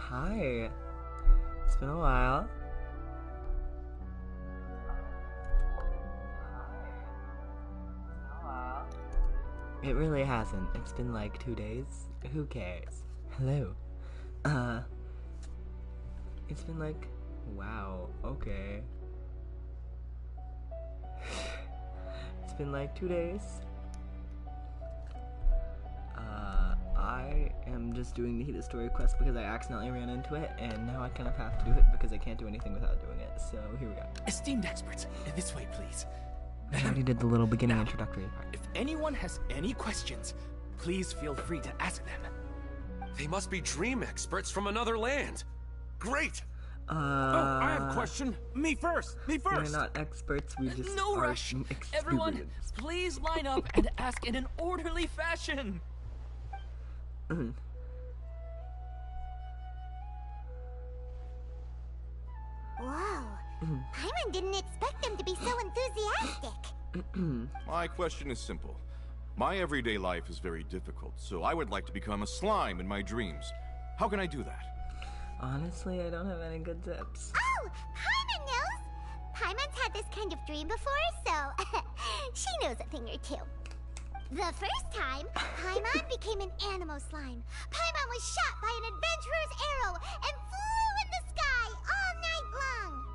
Hi. It's been a while. It really hasn't. It's been like 2 days. Who cares? Hello. It's been like, wow, okay. It's been like 2 days. I am just doing the Nahida story quest because I accidentally ran into it, and now I kind of have to do it because I can't do anything without doing it. So here we go. Esteemed experts, this way, please. I already did the little beginning introductory part. If anyone has any questions, please feel free to ask them. They must be dream experts from another land. Great! Oh, I have a question. Me first. We're not experts, we just No are rush. Everyone, please line up and ask in an orderly fashion. Whoa. Paimon didn't expect them to be so enthusiastic. My question is simple. My everyday life is very difficult, so I would like to become a slime in my dreams. How can I do that? Honestly, I don't have any good tips. Oh, Paimon knows. Paimon's had this kind of dream before, so she knows a thing or two. The first time, Paimon became an animal slime. Paimon was shot by an adventurer's arrow and flew in the sky all night long.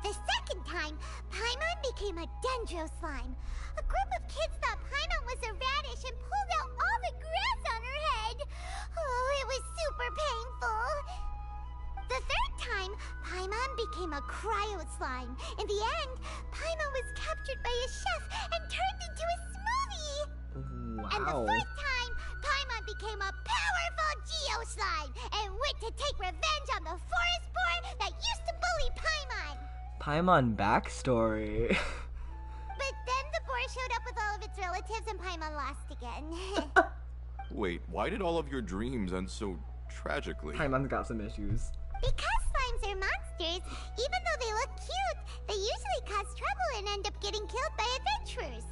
The second time, Paimon became a dendro slime. A group of kids thought Paimon was a radish and pulled out all the grass on her head. Oh, it was super painful. The third time, Paimon became a cryo slime. In the end, Paimon was captured by a chef and turned into a smoothie. Wow. And the fourth time, Paimon became a powerful geo slime and went to take revenge on the forest boar that used to bully Paimon. Paimon backstory. But then the boar showed up with all of its relatives and Paimon lost again. Wait, why did all of your dreams end so tragically? Paimon's got some issues. Because slimes are monsters, even though they look cute, they usually cause trouble and end up getting killed by adventurers.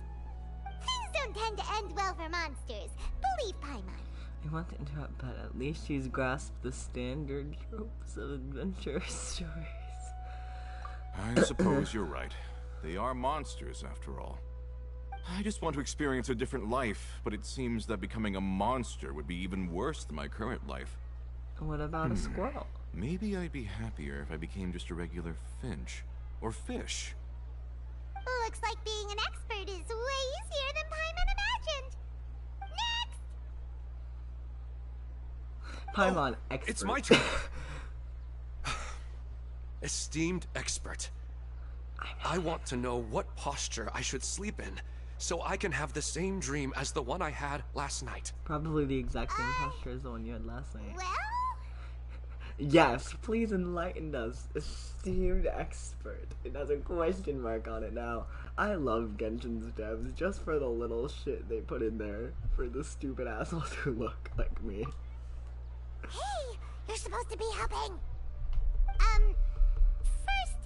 Things don't tend to end well for monsters. Believe Paimon. I want to interrupt, but at least she's grasped the standard tropes of adventure stories. I suppose you're right. They are monsters, after all. I just want to experience a different life, but it seems that becoming a monster would be even worse than my current life. What about a squirrel? Maybe I'd be happier if I became just a regular finch. Or fish. Looks like being an expert is way easier than Paimon imagined. Next! Paimon, expert. It's my turn. Esteemed expert, I want to know what posture I should sleep in so I can have the same dream as the one I had last night. Probably the exact same posture as the one you had last night. Well? Yes, please enlighten us, esteemed expert. It has a question mark on it now. I love Genshin's devs just for the little shit they put in there for the stupid assholes who look like me. Hey, you're supposed to be helping. First,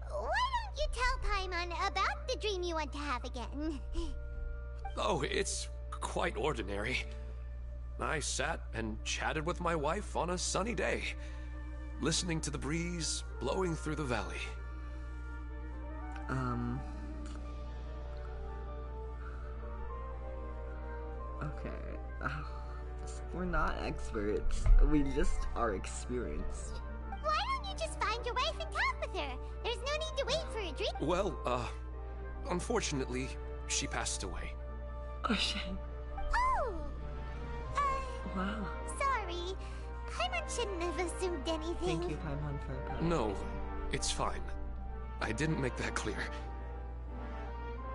why don't you tell Paimon about the dream you want to have again? Oh, it's quite ordinary. I sat and chatted with my wife on a sunny day, listening to the breeze blowing through the valley. Okay. We're not experts. We just are experienced. Why don't you just find your wife and talk with her? There's no need to wait for a dream. Well, unfortunately, she passed away. Oh shit. Oh! Wow. Sorry. Paimon shouldn't have assumed anything. Thank you, Paimon, for apologizing. No, it's fine. I didn't make that clear.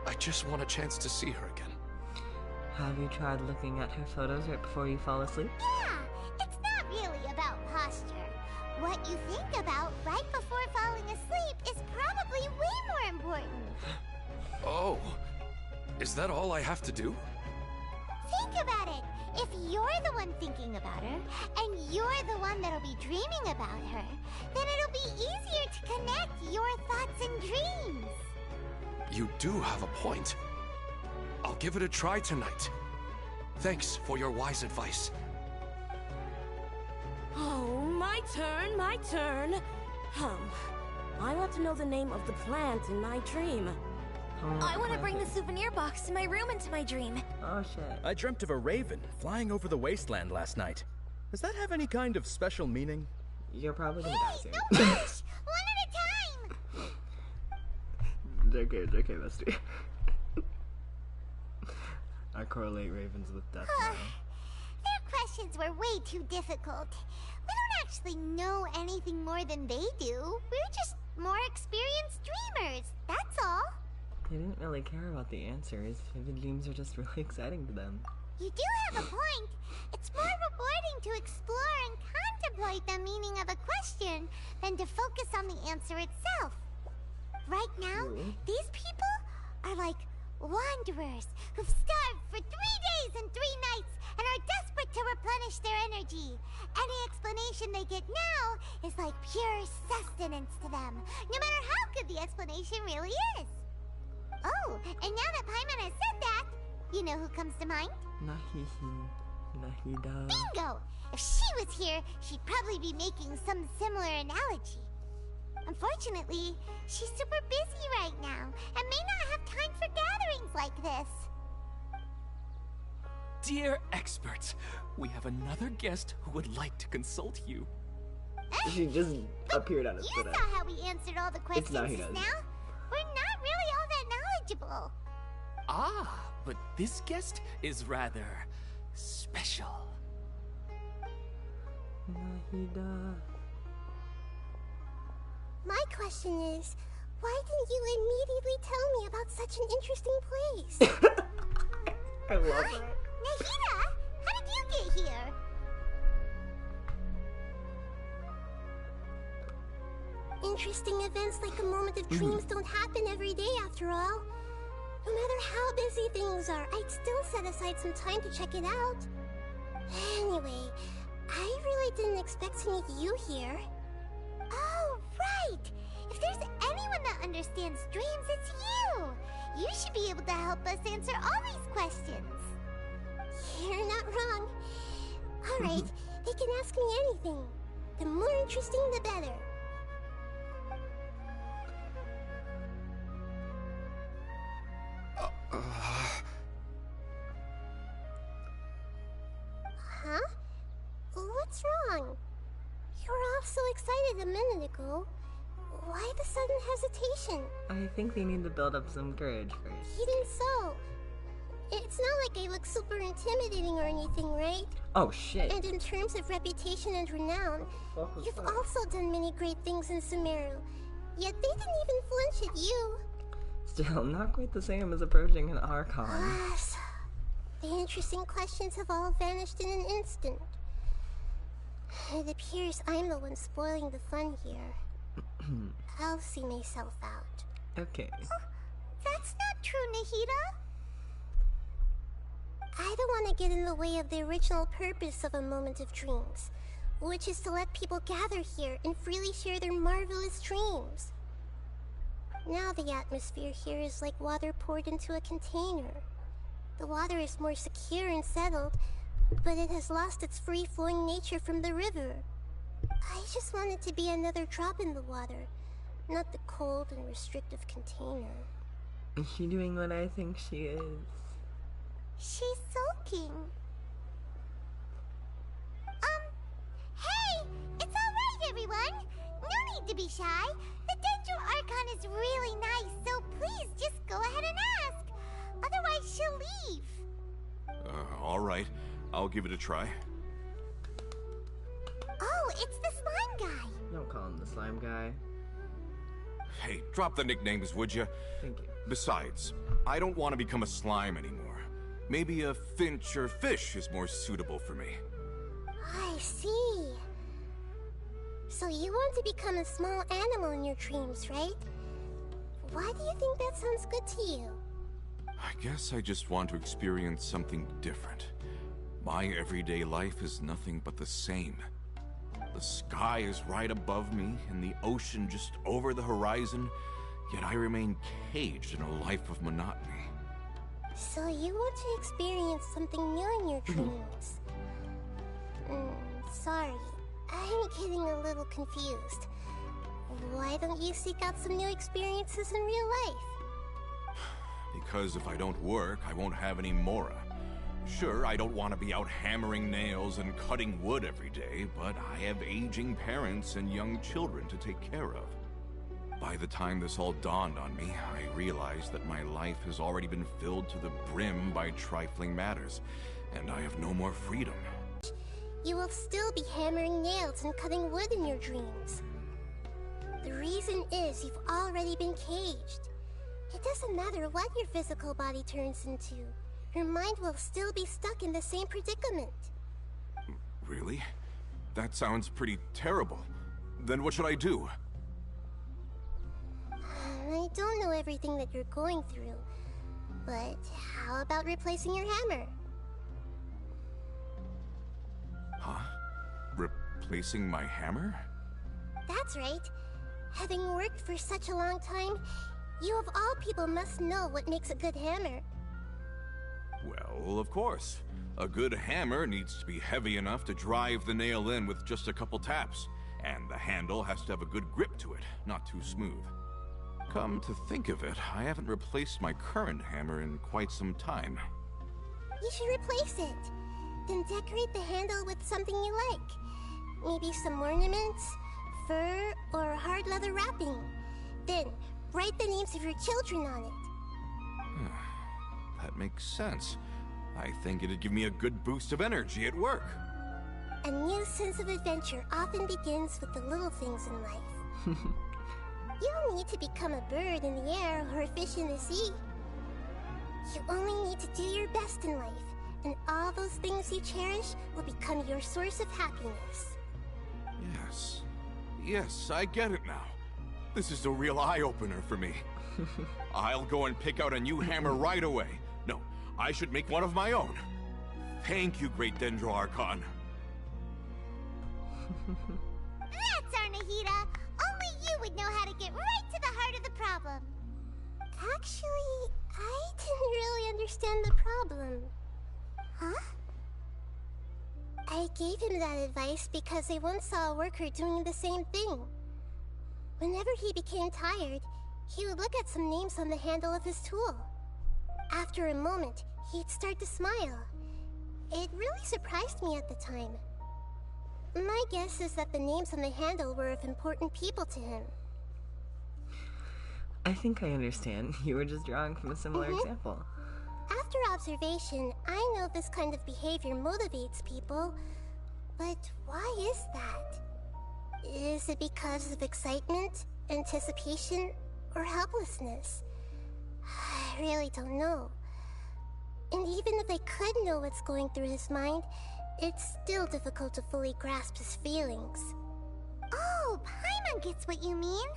I just want a chance to see her again. Have you tried looking at her photos right before you fall asleep? Yeah, it's not really about posture. What you think about right before falling asleep is probably way more important. Oh, is that all I have to do? Think about it. If you're the one thinking about her, and you're the one that'll be dreaming about her, then it'll be easier to connect your thoughts and dreams. You do have a point. I'll give it a try tonight. Thanks for your wise advice. Oh, my my turn. I want to know the name of the plant in my dream. I want to bring the souvenir box to my room into my dream. Oh shit. I dreamt of a raven flying over the wasteland last night. Does that have any kind of special meaning? You're probably gonna die soon. No rush! One at a time! JK, bestie. I correlate ravens with death now. Their questions were way too difficult. We don't actually know anything more than they do. We're just more experienced dreamers, that's all. They didn't really care about the answers. Vivid dreams are just really exciting to them. You do have a point. It's more rewarding to explore and contemplate the meaning of a question than to focus on the answer itself. Right now, these people are like wanderers who've starved for 3 days and 3 nights and are desperate to replenish their energy. Any explanation they get now is like pure sustenance to them, no matter how good the explanation really is. Oh, and now that Paimon has said that, you know who comes to mind? Nahida. Bingo! If she was here, she'd probably be making some similar analogy. Unfortunately, she's super busy right now and may not have time for gatherings like this. Dear experts, we have another guest who would like to consult you. She just appeared out of You thin saw how we answered all the questions just Nahida's. now. We're not really all that knowledgeable. Ah, but this guest is rather special. Nahida. My question is, why didn't you immediately tell me about such an interesting place? I love her. Nahida, how did you get here? Interesting events like a moment of dreams don't happen every day after all. No matter how busy things are, I'd still set aside some time to check it out. Anyway, I really didn't expect to meet you here. Oh, right! If there's anyone that understands dreams, it's you! You should be able to help us answer all these questions. You're not wrong. Alright, they can ask me anything. The more interesting, the better. Huh? What's wrong? You were all so excited a minute ago. Why the sudden hesitation? I think they need to build up some courage first. Even so, it's not like I look super intimidating or anything, right? Oh shit. And in terms of reputation and renown, you've also done many great things in Sumeru. Yet they didn't even flinch at you. Still, not quite the same as approaching an Archon. Alas, the interesting questions have all vanished in an instant. It appears I'm the one spoiling the fun here. I'll see myself out. Okay. That's not true, Nahida. I don't want to get in the way of the original purpose of a moment of dreams, which is to let people gather here and freely share their marvelous dreams. Now the atmosphere here is like water poured into a container. The water is more secure and settled, but it has lost its free-flowing nature from the river. I just want it to be another drop in the water, not the cold and restrictive container. Is she doing what I think she is? She's sulking. Hey! It's alright, everyone! No need to be shy. The Dendro Archon is really nice, so please just go ahead and ask. Otherwise, she'll leave. Alright. I'll give it a try. Oh, it's the slime guy. Don't call him the slime guy. Hey, drop the nicknames, would you? Thank you. Besides, I don't want to become a slime anymore. Maybe a finch or fish is more suitable for me. I see. So you want to become a small animal in your dreams, right? Why do you think that sounds good to you? I guess I just want to experience something different. My everyday life is nothing but the same. The sky is right above me, and the ocean just over the horizon, yet I remain caged in a life of monotony. So you want to experience something new in your dreams? Sorry, I I'm getting a little confused. Why don't you seek out some new experiences in real life? Because if I don't work, I won't have any Mora. Sure, I don't want to be out hammering nails and cutting wood every day, but I have aging parents and young children to take care of. By the time this all dawned on me, I realized that my life has already been filled to the brim by trifling matters, and I have no more freedom. You will still be hammering nails and cutting wood in your dreams. The reason is you've already been caged. It doesn't matter what your physical body turns into. Your mind will still be stuck in the same predicament. Really? That sounds pretty terrible. Then what should I do? I don't know everything that you're going through, but how about replacing your hammer? Huh? Replacing my hammer? That's right. Having worked for such a long time, you of all people must know what makes a good hammer. Well, of course. A good hammer needs to be heavy enough to drive the nail in with just a couple taps, and the handle has to have a good grip to it, not too smooth. Come to think of it, I haven't replaced my current hammer in quite some time. You should replace it. Then decorate the handle with something you like. Maybe some ornaments, fur, or hard leather wrapping. Then, write the names of your children on it. That makes sense. I think it'd give me a good boost of energy at work. A new sense of adventure often begins with the little things in life. You don't need to become a bird in the air or a fish in the sea. You only need to do your best in life, and all those things you cherish will become your source of happiness. Yes. Yes, I get it now. This is a real eye-opener for me. I'll go and pick out a new hammer right away. No, I should make one of my own. Thank you, Great Dendro Archon. That's our Nahida. Only you would know how to get right to the heart of the problem. Actually, I didn't really understand the problem. Huh? I gave him that advice because I once saw a worker doing the same thing. Whenever he became tired, he would look at some names on the handle of his tool. After a moment, he'd start to smile. It really surprised me at the time. My guess is that the names on the handle were of important people to him. I think I understand. You were just drawing from a similar example. After observation, I know this kind of behavior motivates people, but why is that? Is it because of excitement, anticipation, or helplessness? I really don't know. And even if I could know what's going through his mind, it's still difficult to fully grasp his feelings. Oh, Paimon gets what you mean.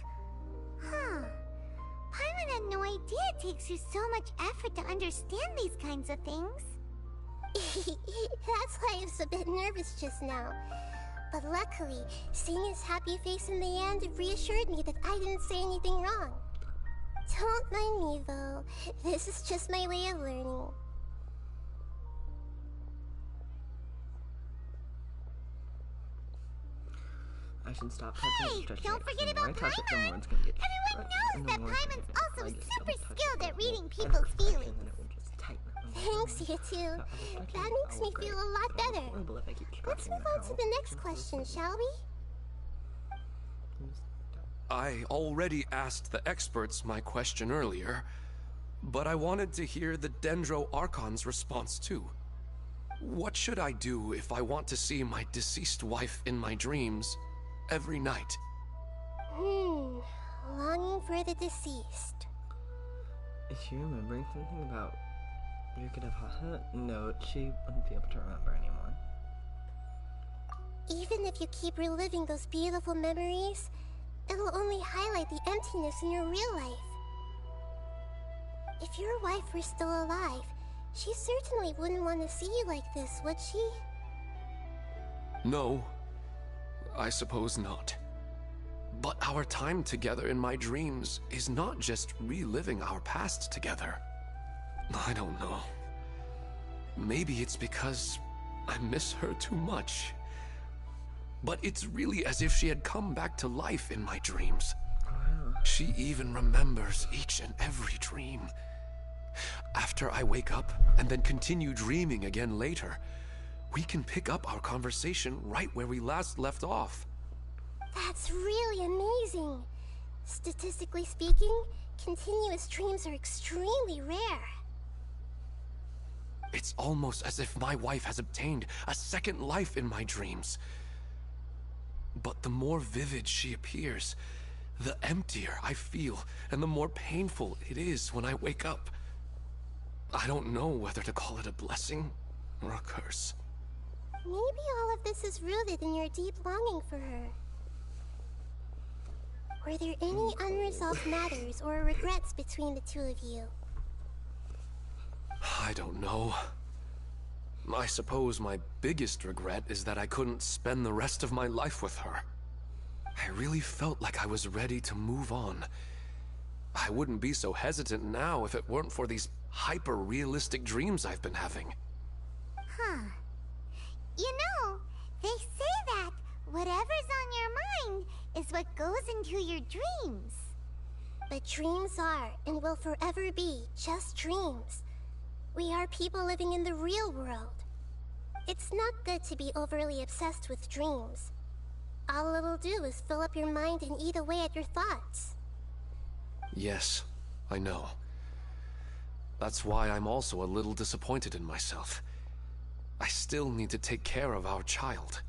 Huh. Paimon had no idea it takes you so much effort to understand these kinds of things. That's why I was a bit nervous just now. But luckily, seeing his happy face in the end reassured me that I didn't say anything wrong. Don't mind me, though. This is just my way of learning. I should stop touching Hey, it, stretching don't it. forget The more about I touch it, the Paimon. more it's gonna get Everyone stretched, and knows the that more it's gonna Paimon's get also I just super don't touch skilled it, at reading and people's perfect, feelings. and then it will just tighten up. Thanks, you too. That makes me feel a lot better. Let's move on to the next question, shall we? I already asked the experts my question earlier, but I wanted to hear the Dendro Archon's response too. What should I do if I want to see my deceased wife in my dreams every night? Longing for the deceased. Is she remembering something about Yukadahaha? No, she wouldn't be able to remember anymore. Even if you keep reliving those beautiful memories, it'll only highlight the emptiness in your real life. If your wife were still alive, she certainly wouldn't want to see you like this, would she? No, I suppose not. But our time together in my dreams is not just reliving our past together. I don't know. Maybe it's because I miss her too much. but it's really as if she had come back to life in my dreams. She even remembers each and every dream. After I wake up and then continue dreaming again later, we can pick up our conversation right where we last left off. That's really amazing. Statistically speaking, continuous dreams are extremely rare. It's almost as if my wife has obtained a second life in my dreams. But the more vivid she appears, the emptier I feel, and the more painful it is when I wake up. I don't know whether to call it a blessing or a curse. Maybe all of this is rooted in your deep longing for her. Were there any unresolved matters or regrets between the two of you? I don't know. I suppose my biggest regret is that I couldn't spend the rest of my life with her. I really felt like I was ready to move on. I wouldn't be so hesitant now if it weren't for these hyper-realistic dreams I've been having. Huh. You know, they say that whatever's on your mind is what goes into your dreams. But dreams are, and will forever be, just dreams. We are people living in the real world. It's not good to be overly obsessed with dreams. All it'll do is fill up your mind and eat away at your thoughts. Yes, I know. That's why I'm also a little disappointed in myself. I still need to take care of our child.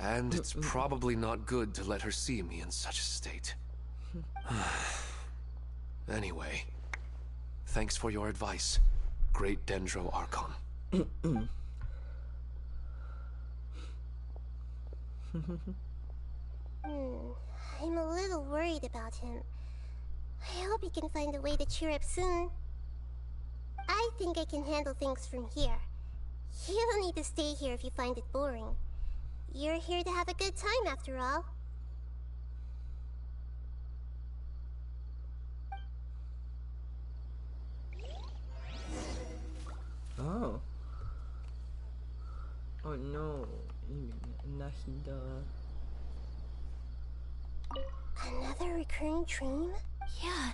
And it's probably not good to let her see me in such a state. Anyway, thanks for your advice, Great Dendro Archon. I'm a little worried about him. I hope he can find a way to cheer up soon. I think I can handle things from here. You don't need to stay here if you find it boring. You're here to have a good time after all. Oh. Oh no. Nahida. Another recurring dream? Yeah,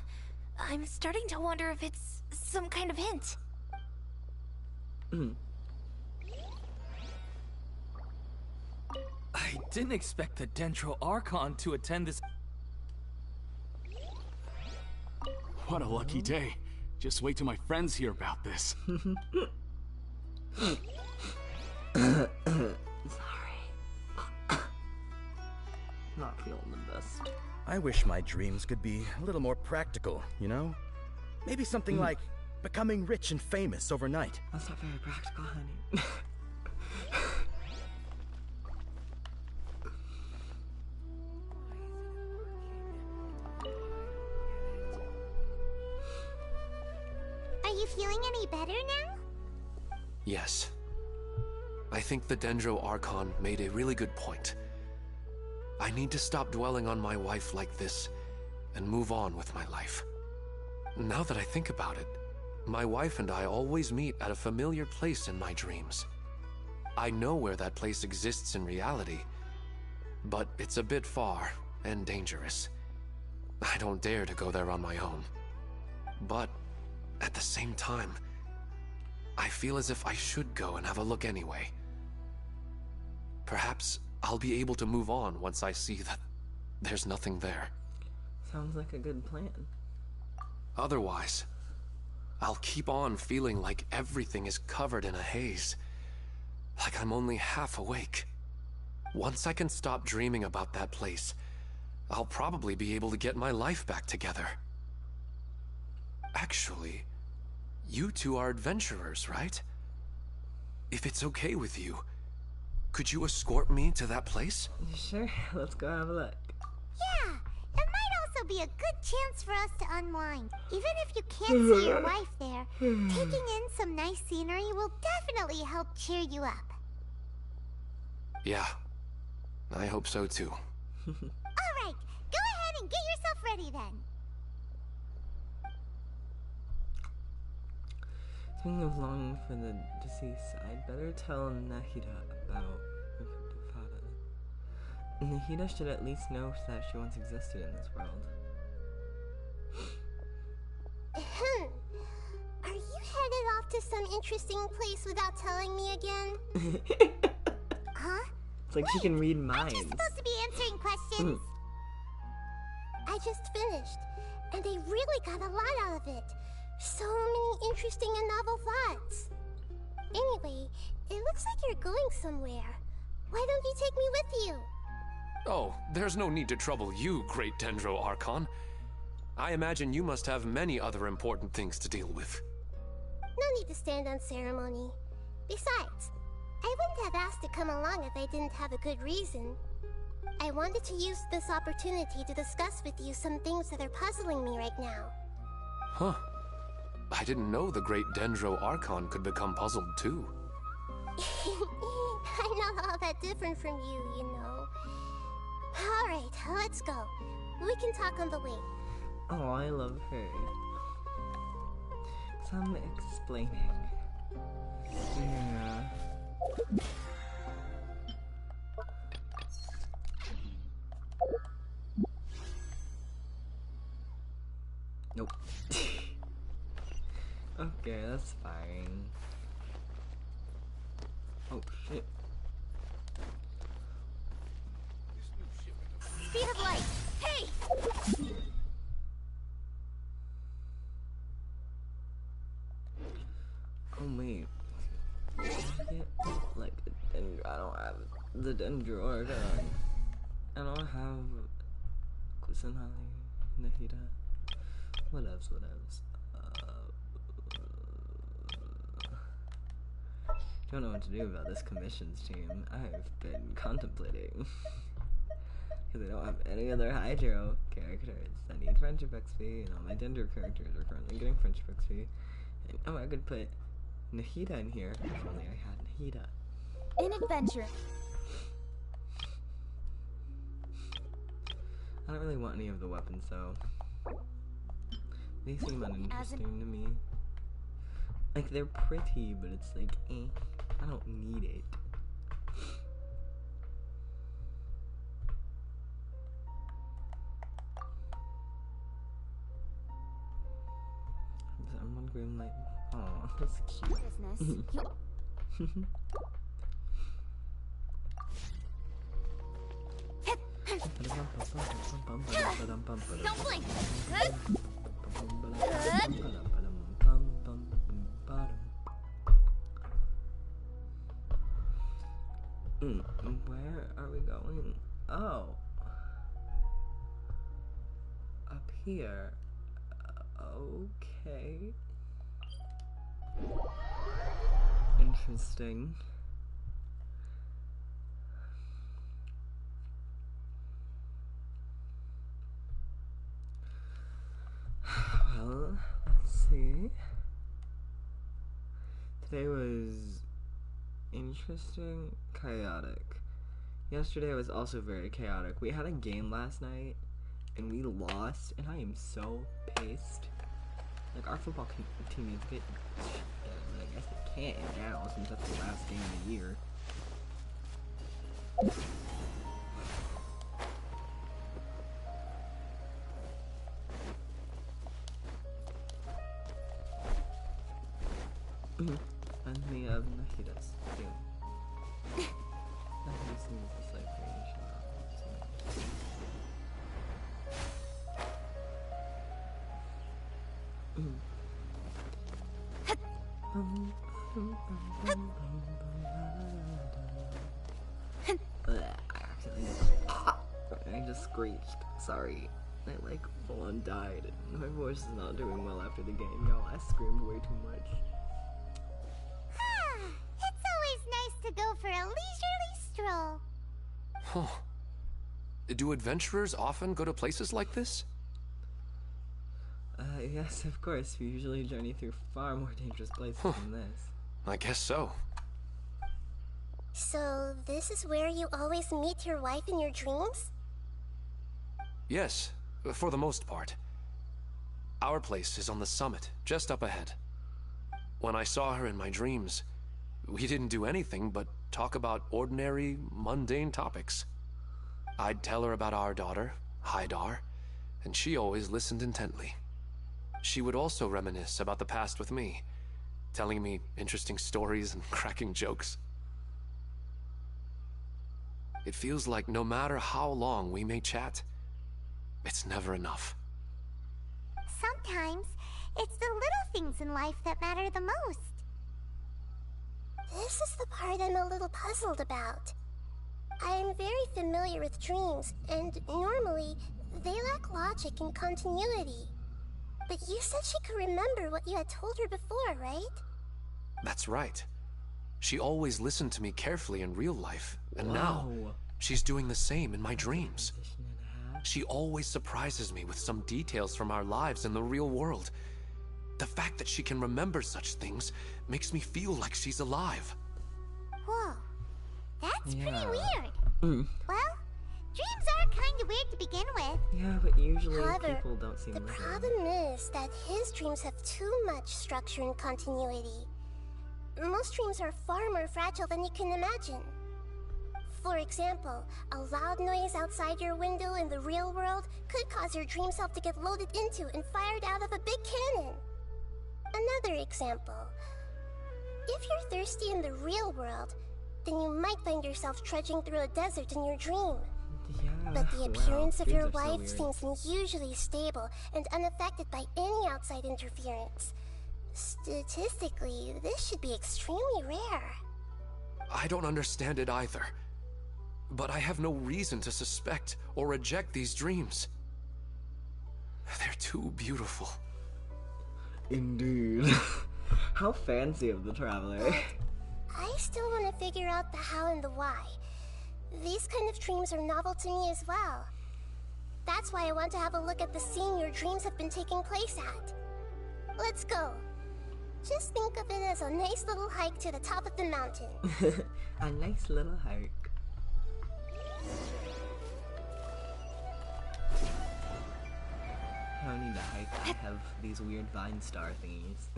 I'm starting to wonder if it's some kind of hint. I didn't expect the Dendro Archon to attend this. What a lucky day. Just wait till my friends hear about this. Sorry. Not feeling the best. I wish my dreams could be a little more practical, you know? Maybe something like becoming rich and famous overnight. That's not very practical, honey. Are you feeling any better now? Yes. I think the Dendro Archon made a really good point. I need to stop dwelling on my wife like this and move on with my life. Now that I think about it, my wife and I always meet at a familiar place in my dreams. I know where that place exists in reality, but it's a bit far and dangerous. I don't dare to go there on my own. But at the same time, I feel as if I should go and have a look anyway. Perhaps I'll be able to move on once I see that there's nothing there. Sounds like a good plan. Otherwise, I'll keep on feeling like everything is covered in a haze. Like I'm only half awake. Once I can stop dreaming about that place, I'll probably be able to get my life back together. Actually, you two are adventurers, right? If it's okay with you, could you escort me to that place? Sure, let's go have a look. Yeah, it might also be a good chance for us to unwind. Even if you can't see your wife there, taking in some nice scenery will definitely help cheer you up. Yeah, I hope so too. Alright, go ahead and get yourself ready then. Speaking of longing for the deceased, I'd better tell Nahida about Father. Nahida should at least know that she once existed in this world. Are you headed off to some interesting place without telling me again? Huh? It's like she can read minds. I'm just supposed to be answering questions. I just finished, and I really got a lot out of it. So many interesting and novel thoughts. Anyway, it looks like you're going somewhere. Why don't you take me with you? Oh, there's no need to trouble you, Great Dendro Archon. I imagine you must have many other important things to deal with. No need to stand on ceremony. Besides, I wouldn't have asked to come along if I didn't have a good reason. I wanted to use this opportunity to discuss with you some things that are puzzling me right now. Huh. I didn't know the Great Dendro Archon could become puzzled too. I'm not all that different from you, you know. Alright, let's go. We can talk on the way. Oh, I love her. Some explaining. Yeah. Nope. Okay, that's fine. Oh shit. Speed of light! Hey! Oh wait. I get like a dendro. I don't have the dendro organ. I don't have Kusanali, Nahida. Whatevs. Don't know what to do about this commissions team. I've been contemplating. Because I don't have any other Hydro characters that need friendship XP, and all my Dendro characters are currently getting friendship XP. And, oh, I could put Nahida in here if only I had Nahida. An adventure. I don't really want any of the weapons though. They seem uninteresting to me. Like, they're pretty, but it's like, I don't need it. I'm wondering, like, oh, that's cute. Business. Don't blink. Where are we going? Oh. Up here. Okay. Interesting. Well, let's see. Today was interesting, chaotic. Yesterday was also very chaotic. We had a game last night, and we lost, and I am so pissed. Like, our football team needs to get but I guess they can't now, since that's the last game of the year. And me of Nahida's team. Nahida seems just like very I just screeched. Sorry. I like full on died. My voice is not doing well after the game, y'all. I screamed way too much. It's always nice to go for a leisurely stroll. Huh. Do adventurers often go to places like this? Yes, of course. We usually journey through far more dangerous places than this. I guess so. So, this is where you always meet your wife in your dreams? Yes, for the most part. Our place is on the summit, just up ahead. When I saw her in my dreams, we didn't do anything but talk about ordinary, mundane topics. I'd tell her about our daughter, Haidar, and she always listened intently. She would also reminisce about the past with me, telling me interesting stories and cracking jokes. It feels like no matter how long we may chat, it's never enough. Sometimes, it's the little things in life that matter the most. This is the part I'm a little puzzled about. I am very familiar with dreams, and normally, they lack logic and continuity. But you said she could remember what you had told her before, right? That's right. She always listened to me carefully in real life, and Wow. now she's doing the same in my dreams. She always surprises me with some details from our lives in the real world. The fact that she can remember such things makes me feel like she's alive. Whoa, that's pretty Yeah. weird. Mm. Well, dreams are kind of weird to begin with. Yeah, but usually However, people don't seem the listening. problem is that his dreams have too much structure and continuity. Most dreams are far more fragile than you can imagine. For example, a loud noise outside your window in the real world could cause your dream self to get loaded into and fired out of a big cannon. Another example. If you're thirsty in the real world, then you might find yourself trudging through a desert in your dream. Yeah, But the appearance wow, of your dreams are so life weird. seems unusually stable and unaffected by any outside interference. Statistically, this should be extremely rare. I don't understand it either. But I have no reason to suspect or reject these dreams. They're too beautiful. Indeed. How fancy of the traveler. I still want to figure out the how and the why. These kind of dreams are novel to me as well. That's why I want to have a look at the scene your dreams have been taking place at. Let's go. Just think of it as a nice little hike to the top of the mountain. A nice little hike. I don't need to hike. I have these weird vine star thingies.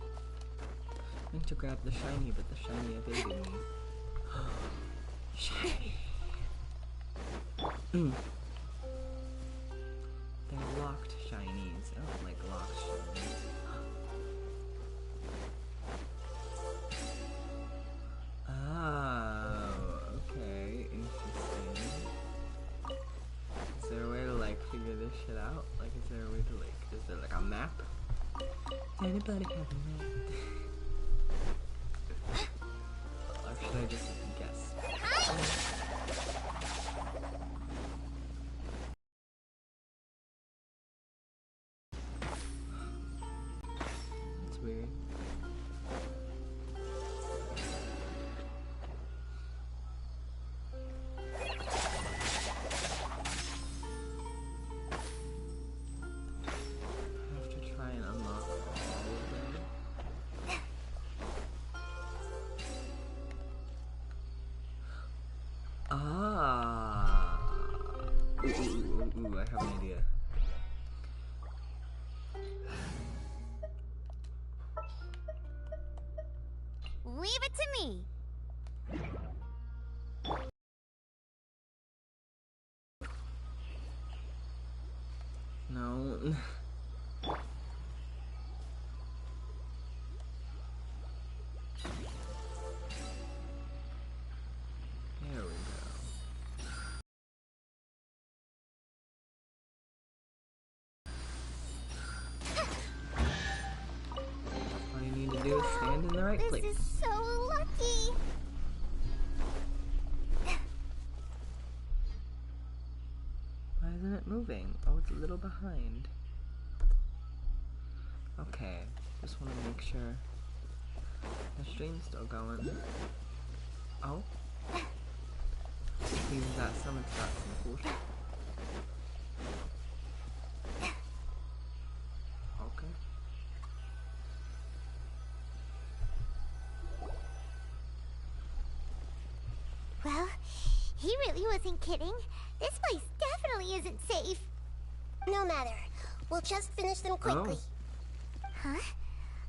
I went to grab the shiny, but the shiny evaded me. Shiny. They're locked shinies. I don't like locked shinies. Oh, okay, interesting. Is there a way to like figure this shit out? Like, is there a way to like, is there like a map? Does anybody have a map? Or should I just guess? That's weird. Have to try and unlock all of them. Ah. Ooh, I have an idea. Leave it to me. No. There we go. All you need to do is stand in the right This place. is so lucky. Why isn't it moving? Oh, it's a little behind. Okay, just want to make sure the stream's still going. Oh. Means that someone's got some cool shit. Okay. Well, he really wasn't kidding. This place definitely isn't safe. No matter. We'll just finish them quickly. Huh?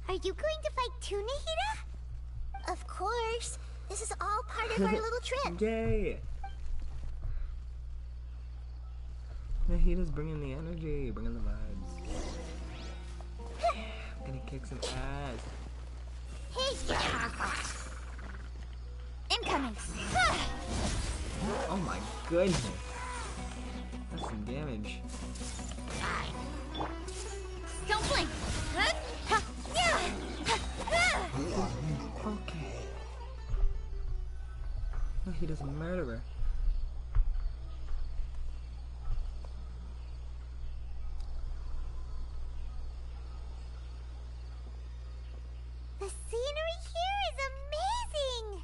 Are you going to fight too, Nahida? Of course. This is all part of our little trip. Yay! Nahida's bringing the energy, bringing the vibes. I'm gonna kick some ass. Hey! Incoming! Oh my goodness. That's some damage. Don't blink! Okay. Nahida's a murderer. The scenery here is amazing!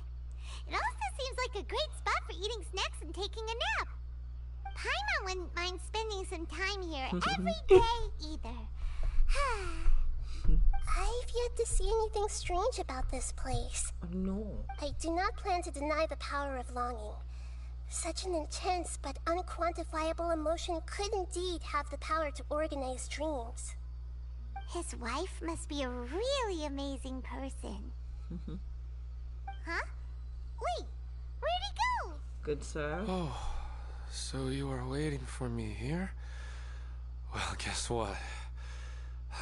It also seems like a great spot for eating snacks and taking a nap. Paimon wouldn't mind spending some time here every day either. I've yet to see anything strange about this place. Oh no. I do not plan to deny the power of longing. Such an intense but unquantifiable emotion could indeed have the power to organize dreams. His wife must be a really amazing person. Huh? Wait, where'd he go? Good sir. Oh, so you are waiting for me here? Well, guess what?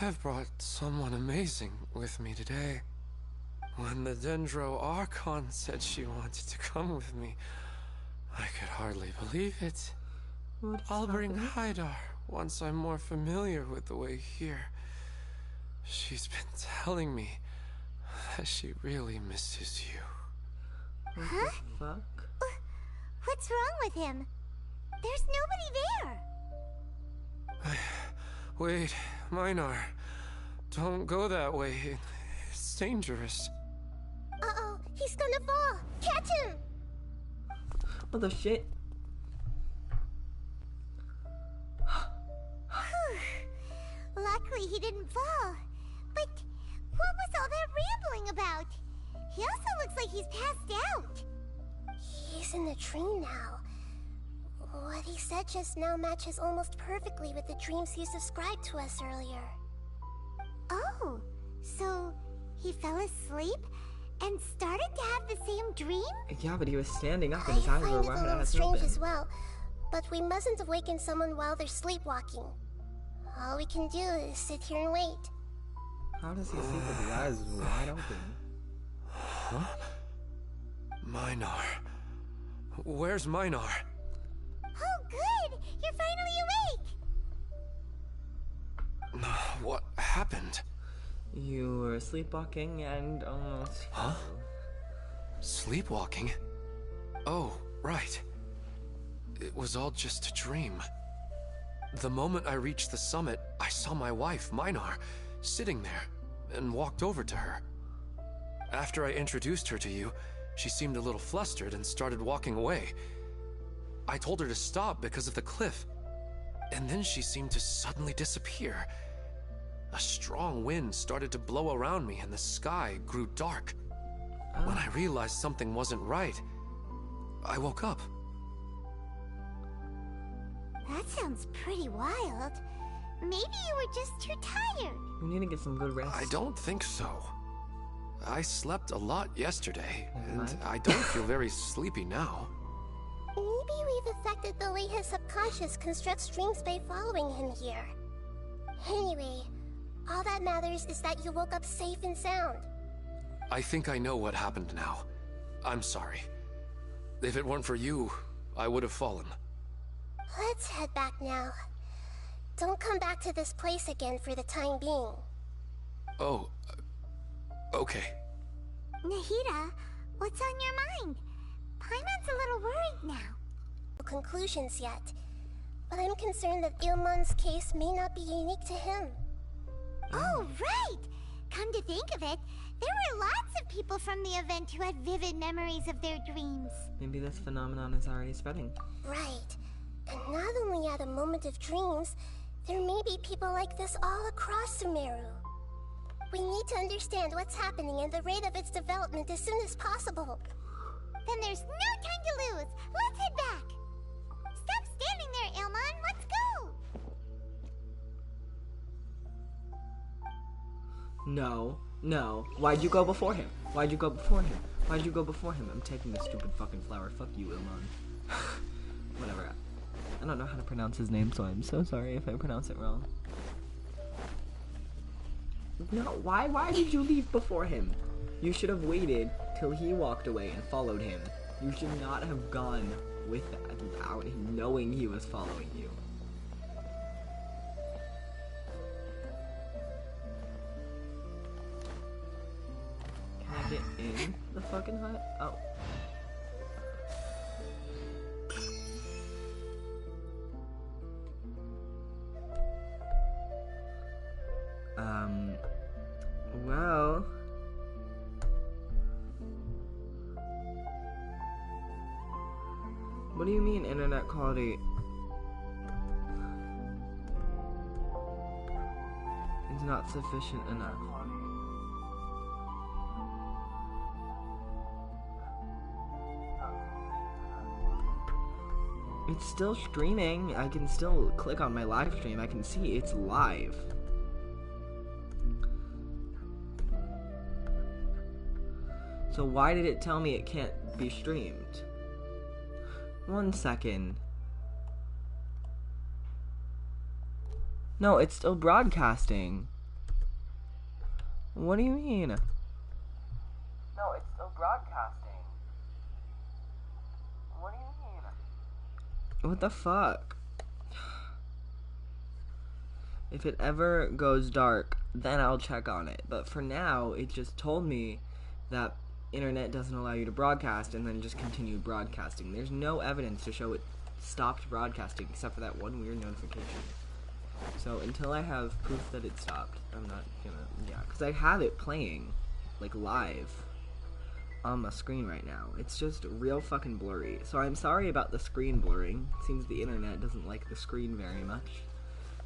I've brought someone amazing with me today. When the Dendro Archon said she wanted to come with me, I could hardly believe it. I'll bring Haidar once I'm more familiar with the way here. She's been telling me that she really misses you. What the fuck? What's wrong with him? There's nobody there. Wait, Minar. Don't go that way. It's dangerous. Uh-oh, he's gonna fall! Catch him! What the shit? Luckily he didn't fall. But what was all that rambling about? He also looks like he's passed out. He's in the dream now. What he said just now matches almost perfectly with the dreams he's described to us earlier. Oh, so he fell asleep and started to have the same dream? Yeah, but he was standing up and I his eyes find were it a wide little ass strange open. as well, but we mustn't awaken someone while they're sleepwalking. All we can do is sit here and wait. How does he sleep with his eyes wide open? Huh? Minar. Where's Minar? Oh, good! You're finally awake! What happened? You were sleepwalking and almost... Huh? Sleepwalking? Oh, right. It was all just a dream. The moment I reached the summit, I saw my wife, Minar, sitting there, and walked over to her. After I introduced her to you, she seemed a little flustered and started walking away. I told her to stop because of the cliff, and then she seemed to suddenly disappear. A strong wind started to blow around me and the sky grew dark. When I realized something wasn't right, I woke up. That sounds pretty wild. Maybe you were just too tired. You need to get some good rest. I don't think so. I slept a lot yesterday, and I don't feel very sleepy now. Maybe we've affected the way his subconscious constructs dreams by following him here. Anyway, all that matters is that you woke up safe and sound. I think I know what happened now. I'm sorry. If it weren't for you, I would have fallen. Let's head back now. Don't come back to this place again for the time being. Oh, okay. Nahida, what's on your mind? Paimon's a little worried now. No conclusions yet, but I'm concerned that Ilmon's case may not be unique to him. Oh, right! Come to think of it, there were lots of people from the event who had vivid memories of their dreams. Maybe this phenomenon is already spreading. Right. And not only at a moment of dreams, there may be people like this all across Sumeru. We need to understand what's happening and the rate of its development as soon as possible. Then there's no time to lose. Let's head back. Stop standing there, Ilmon. Let's go. No, no. Why'd you go before him? Why'd you go before him? Why'd you go before him? I'm taking this stupid fucking flower. Fuck you, Ilman. Whatever. I don't know how to pronounce his name, so I'm so sorry if I pronounce it wrong. No, why did you leave before him? You should have waited till he walked away and followed him. You should not have gone without him knowing he was following you. Can I get in the fucking hut? Oh. Well... What do you mean, internet quality? It's not sufficient enough. It's still streaming. I can still click on my live stream. I can see it's live. So why did it tell me it can't be streamed? 1 second. No, it's still broadcasting. What do you mean? No, it's still broadcasting. What do you mean? What the fuck? If it ever goes dark, then I'll check on it. But for now, it just told me that internet doesn't allow you to broadcast and then just continued broadcasting. There's no evidence to show it stopped broadcasting except for that one weird notification. So until I have proof that it stopped, I'm not gonna, yeah, because I have it playing, like, live on my screen right now. It's just real fucking blurry. So I'm sorry about the screen blurring. It seems the internet doesn't like the screen very much.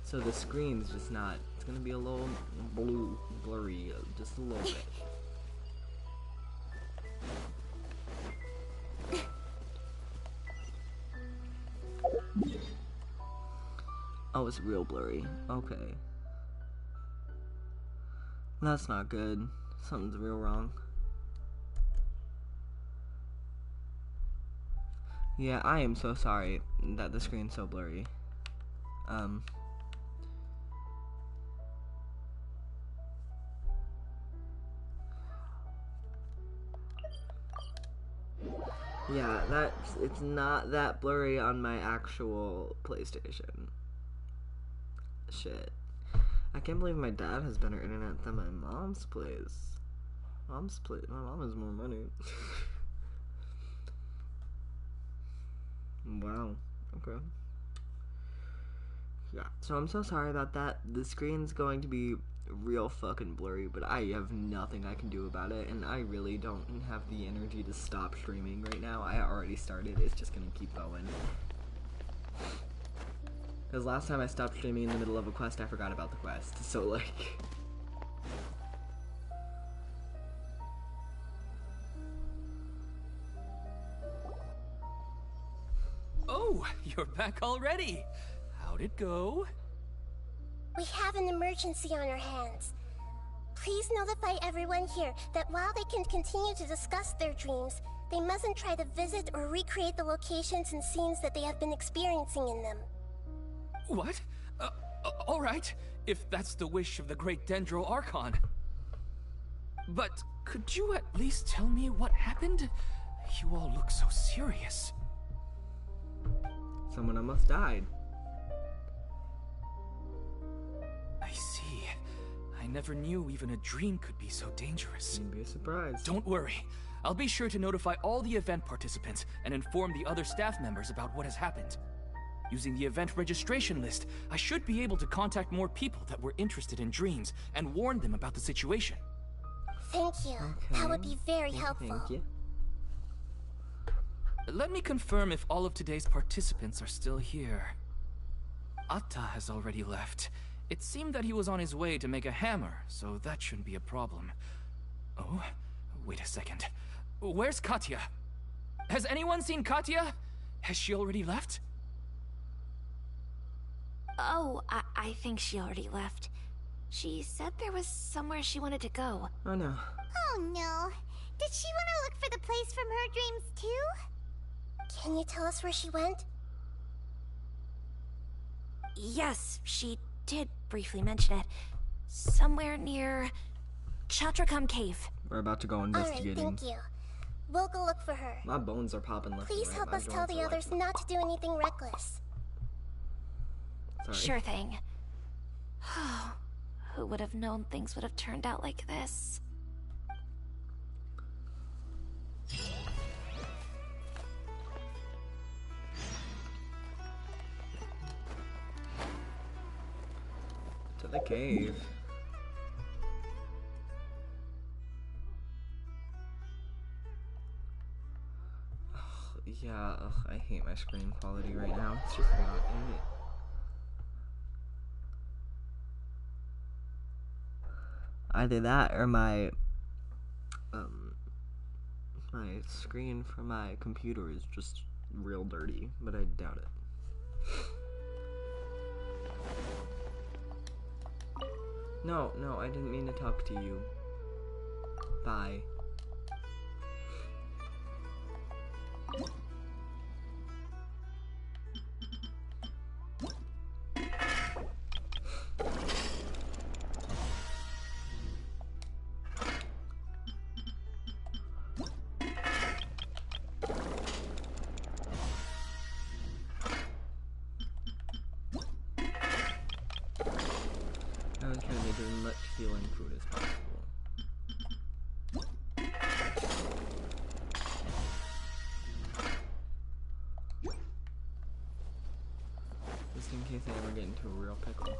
So the screen's just not, it's gonna be a little blurry, just a little bit. Oh, it's real blurry. Okay. That's not good. Something's real wrong. Yeah, I am so sorry that the screen's so blurry. Yeah, it's not that blurry on my actual PlayStation. Shit. I can't believe my dad has better internet than my mom's place. My mom has more money. Wow. Okay. Yeah, so I'm so sorry about that. The screen's going to be real fucking blurry, but I have nothing I can do about it, and I really don't have the energy to stop streaming right now. I already started. It's just gonna keep going. Because last time I stopped streaming in the middle of a quest, I forgot about the quest. So, like... Oh, you're back already. How'd it go? We have an emergency on our hands. Please notify everyone here that while they can continue to discuss their dreams, they mustn't try to visit or recreate the locations and scenes that they have been experiencing in them. What? All right, if that's the wish of the great Dendro Archon. But could you at least tell me what happened? You all look so serious. Someone almost died. I see. I never knew even a dream could be so dangerous. You'd be surprised. Don't worry. I'll be sure to notify all the event participants and inform the other staff members about what has happened. Using the event registration list, I should be able to contact more people that were interested in dreams and warn them about the situation. Thank you. Okay. That would be very helpful. Thank you. Let me confirm if all of today's participants are still here. Atta has already left. It seemed that he was on his way to make a hammer, so that shouldn't be a problem. Oh, wait a second. Where's Katya? Has anyone seen Katya? Has she already left? Oh, I think she already left. She said there was somewhere she wanted to go. Oh no. Oh no. Did she want to look for the place from her dreams too? Can you tell us where she went? Yes, she did briefly mention it. Somewhere near Chatrakam Cave. We're about to go Alright, investigating. thank you. We'll go look for her. My bones are popping left Please and right. help My us tell joints the are others like- not to do anything reckless. Sorry. Sure thing. Who would have known things would have turned out like this? To the cave. Yeah, I hate my screen quality right now. It's just not it. Either that or my screen for my computer is just real dirty, but I doubt it. No, I didn't mean to talk to you. Bye. I was trying to make as much healing food as possible. Just in case I ever get into a real pickle.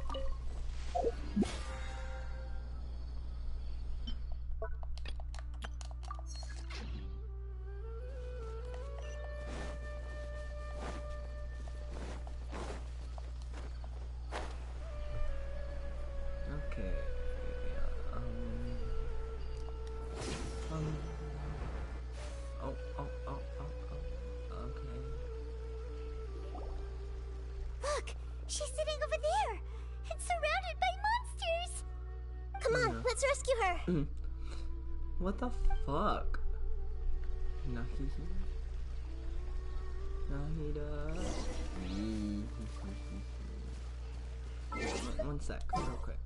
Okay. Okay. Look, she's sitting over there and surrounded by monsters. Come on, let's rescue her. What the fuck? Nahida. One sec, real quick.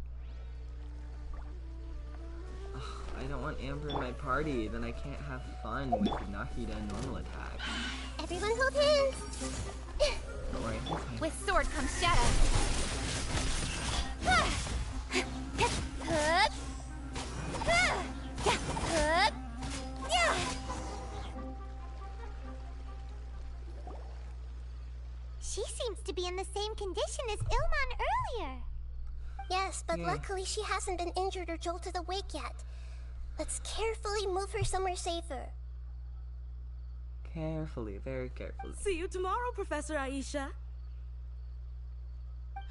Ugh, I don't want Amber in my party, then I can't have fun with Nahida and normal attack. Everyone hold hands. Don't worry, it's fine. With sword comes shadow. She seems to be in the same condition as Ilman earlier. Yes, but Yeah. luckily she hasn't been injured or jolted awake yet. Let's carefully move her somewhere safer. Carefully, very carefully. See you tomorrow, Professor Aisha.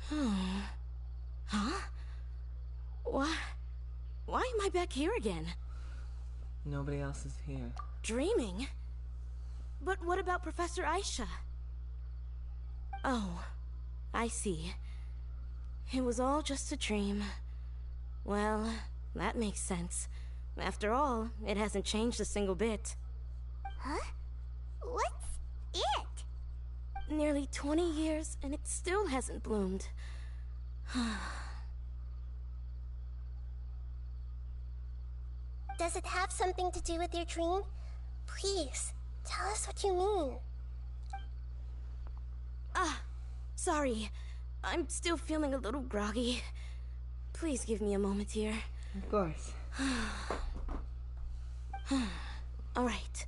Huh? Why am I back here again? Nobody else is here. Dreaming? But what about Professor Aisha? Oh, I see. It was all just a dream. Well, that makes sense. After all, it hasn't changed a single bit. Huh? What's it? Nearly 20 years, and it still hasn't bloomed. Does it have something to do with your dream? Please, tell us what you mean. Sorry. I'm still feeling a little groggy. Please give me a moment here. Of course. Alright.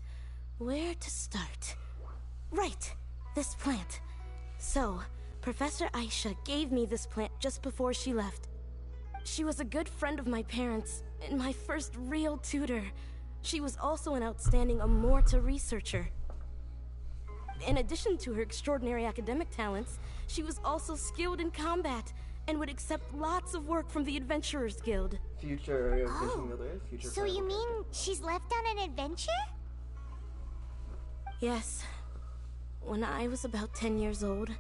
Where to start? Right. This plant. So, Professor Aisha gave me this plant just before she left. She was a good friend of my parents, and my first real tutor. She was also an outstanding Amorta researcher. In addition to her extraordinary academic talents, she was also skilled in combat and would accept lots of work from the Adventurers Guild. Future Vision Builder, future So you mean she's left on an adventure? Yes. When I was about 10 years old,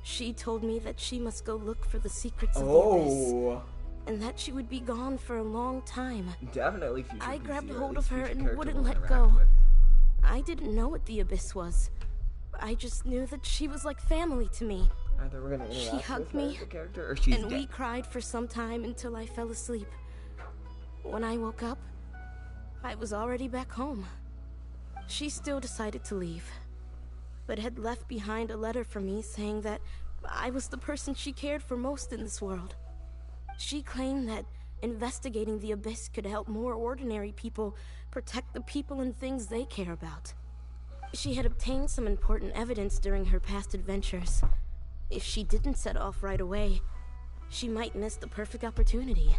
she told me that she must go look for the secrets of the Abyss. Oh. and that she would be gone for a long time. Definitely future I PC, grabbed or at hold least of her future and character wouldn't we'll let interact go. with. I didn't know what the Abyss was. I just knew that she was like family to me. Either we're gonna interact She hugged with her me, as a character, or she's and dead. we cried for some time until I fell asleep. When I woke up, I was already back home. She still decided to leave, but had left behind a letter for me saying that I was the person she cared for most in this world. She claimed that investigating the Abyss could help more ordinary people protect the people and things they care about. She had obtained some important evidence during her past adventures. If she didn't set off right away, she might miss the perfect opportunity.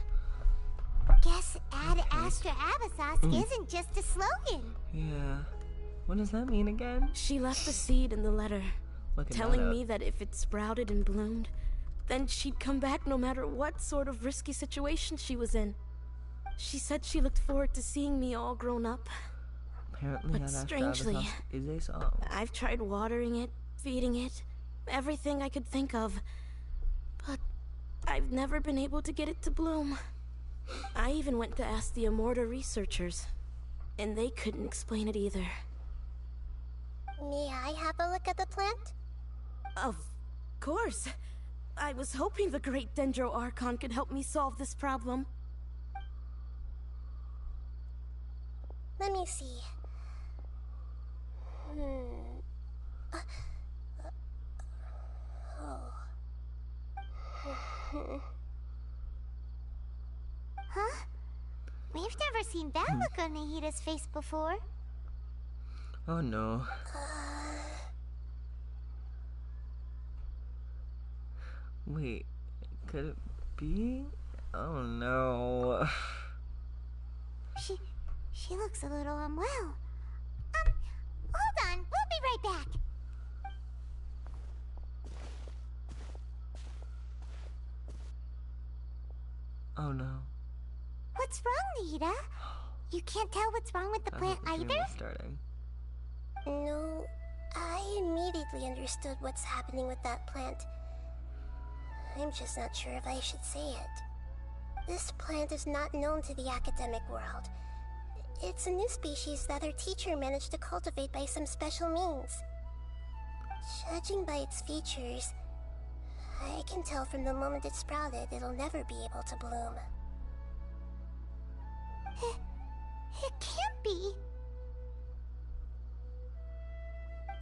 Guess Ad Astra Abyssos isn't just a slogan. Yeah. What does that mean again? She left a seed in the letter, Looking telling that up. me that if it sprouted and bloomed, then she'd come back no matter what sort of risky situation she was in. She said she looked forward to seeing me all grown up. Apparently, But Ad Astra strangely, Abyssos is a song. I've tried watering it, feeding it, everything I could think of, but I've never been able to get it to bloom. I even went to ask the Immorta researchers, and they couldn't explain it either. May I have a look at the plant? Of course. I was hoping the great Dendro Archon could help me solve this problem. Let me see. Huh? We've never seen that look on Nahida's face before. Oh no. Wait, could it be? Oh no. She looks a little unwell. Hold on, we'll be right back. Oh no. What's wrong, Nahida? You can't tell what's wrong with the I plant thought the dream either? was starting. No, I immediately understood what's happening with that plant. I'm just not sure if I should say it. This plant is not known to the academic world. It's a new species that our teacher managed to cultivate by some special means. Judging by its features, I can tell from the moment it sprouted it'll never be able to bloom. It can't be.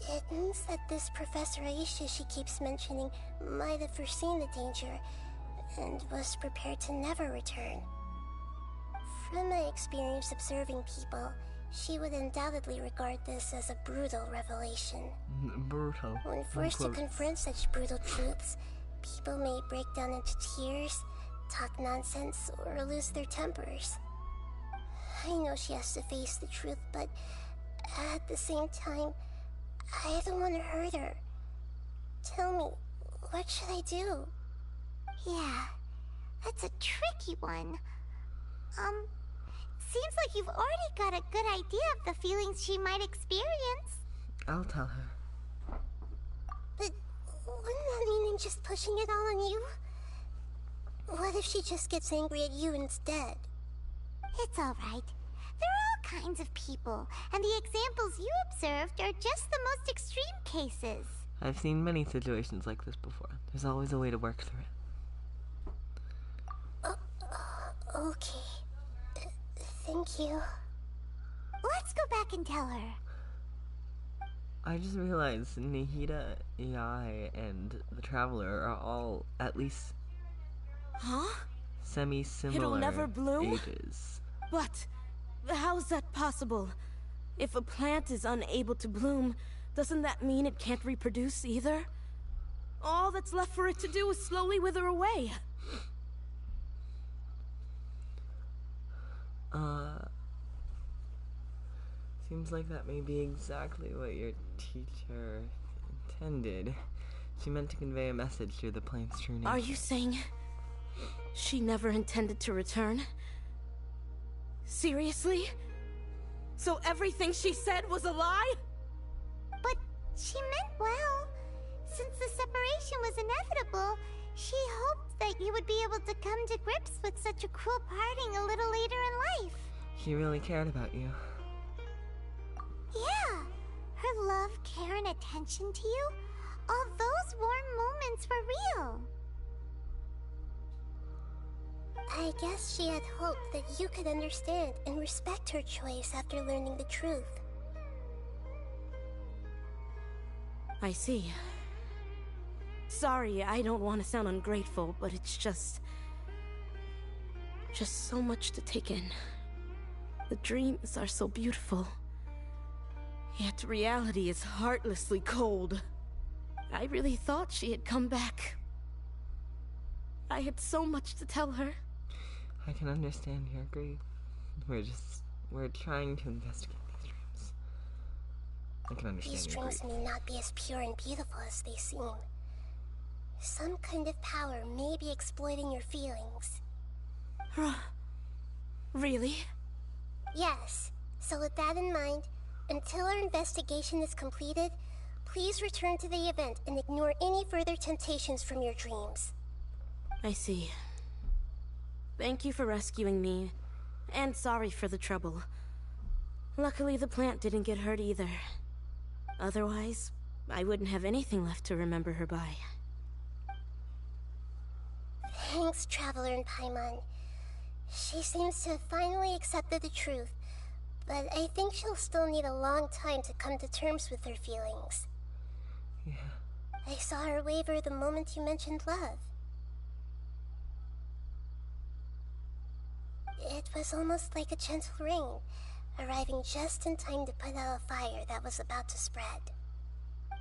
It means that this Professor Aisha she keeps mentioning might have foreseen the danger and was prepared to never return. From my experience observing people, she would undoubtedly regard this as a brutal revelation. Brutal. When forced to confront such brutal truths, people may break down into tears, talk nonsense, or lose their tempers. I know she has to face the truth, but at the same time, I don't want to hurt her. Tell me, what should I do? Yeah, that's a tricky one. Seems like you've already got a good idea of the feelings she might experience. I'll tell her. But wouldn't that mean I'm just pushing it all on you? What if she just gets angry at you instead? It's alright. There are all kinds of people, and the examples you observed are just the most extreme cases. I've seen many situations like this before. There's always a way to work through it. Okay. Thank you. Let's go back and tell her. I just realized Nahida, Yai, and the Traveler are all at least semi-similar It'll never bloom? ages. But how's that possible? If a plant is unable to bloom, doesn't that mean it can't reproduce either? All that's left for it to do is slowly wither away. Seems like that may be exactly what your teacher intended. She meant to convey a message through the plant's true nature. Are you saying she never intended to return? Seriously? So everything she said was a lie? But she meant well. Since the separation was inevitable, She hoped that you would be able to come to grips with such a cruel parting a little later in life. She really cared about you. Yeah. Her love, care, and attention to you, all those warm moments were real. I guess she had hoped that you could understand and respect her choice after learning the truth. I see. Sorry, I don't want to sound ungrateful, but it's just so much to take in. The dreams are so beautiful, yet reality is heartlessly cold. I really thought she had come back. I had so much to tell her. I can understand your grief. We're trying to investigate these dreams. I can understand These your dreams grief. may not be as pure and beautiful as they seem. Some kind of power may be exploiting your feelings. Really? Yes. So with that in mind, until our investigation is completed, please return to the event and ignore any further temptations from your dreams. I see. Thank you for rescuing me, and sorry for the trouble. Luckily, the plant didn't get hurt either. Otherwise, I wouldn't have anything left to remember her by. Thanks, Traveler and Paimon. She seems to have finally accepted the truth, but I think she'll still need a long time to come to terms with her feelings. Yeah. I saw her waver the moment you mentioned love. It was almost like a gentle rain, arriving just in time to put out a fire that was about to spread.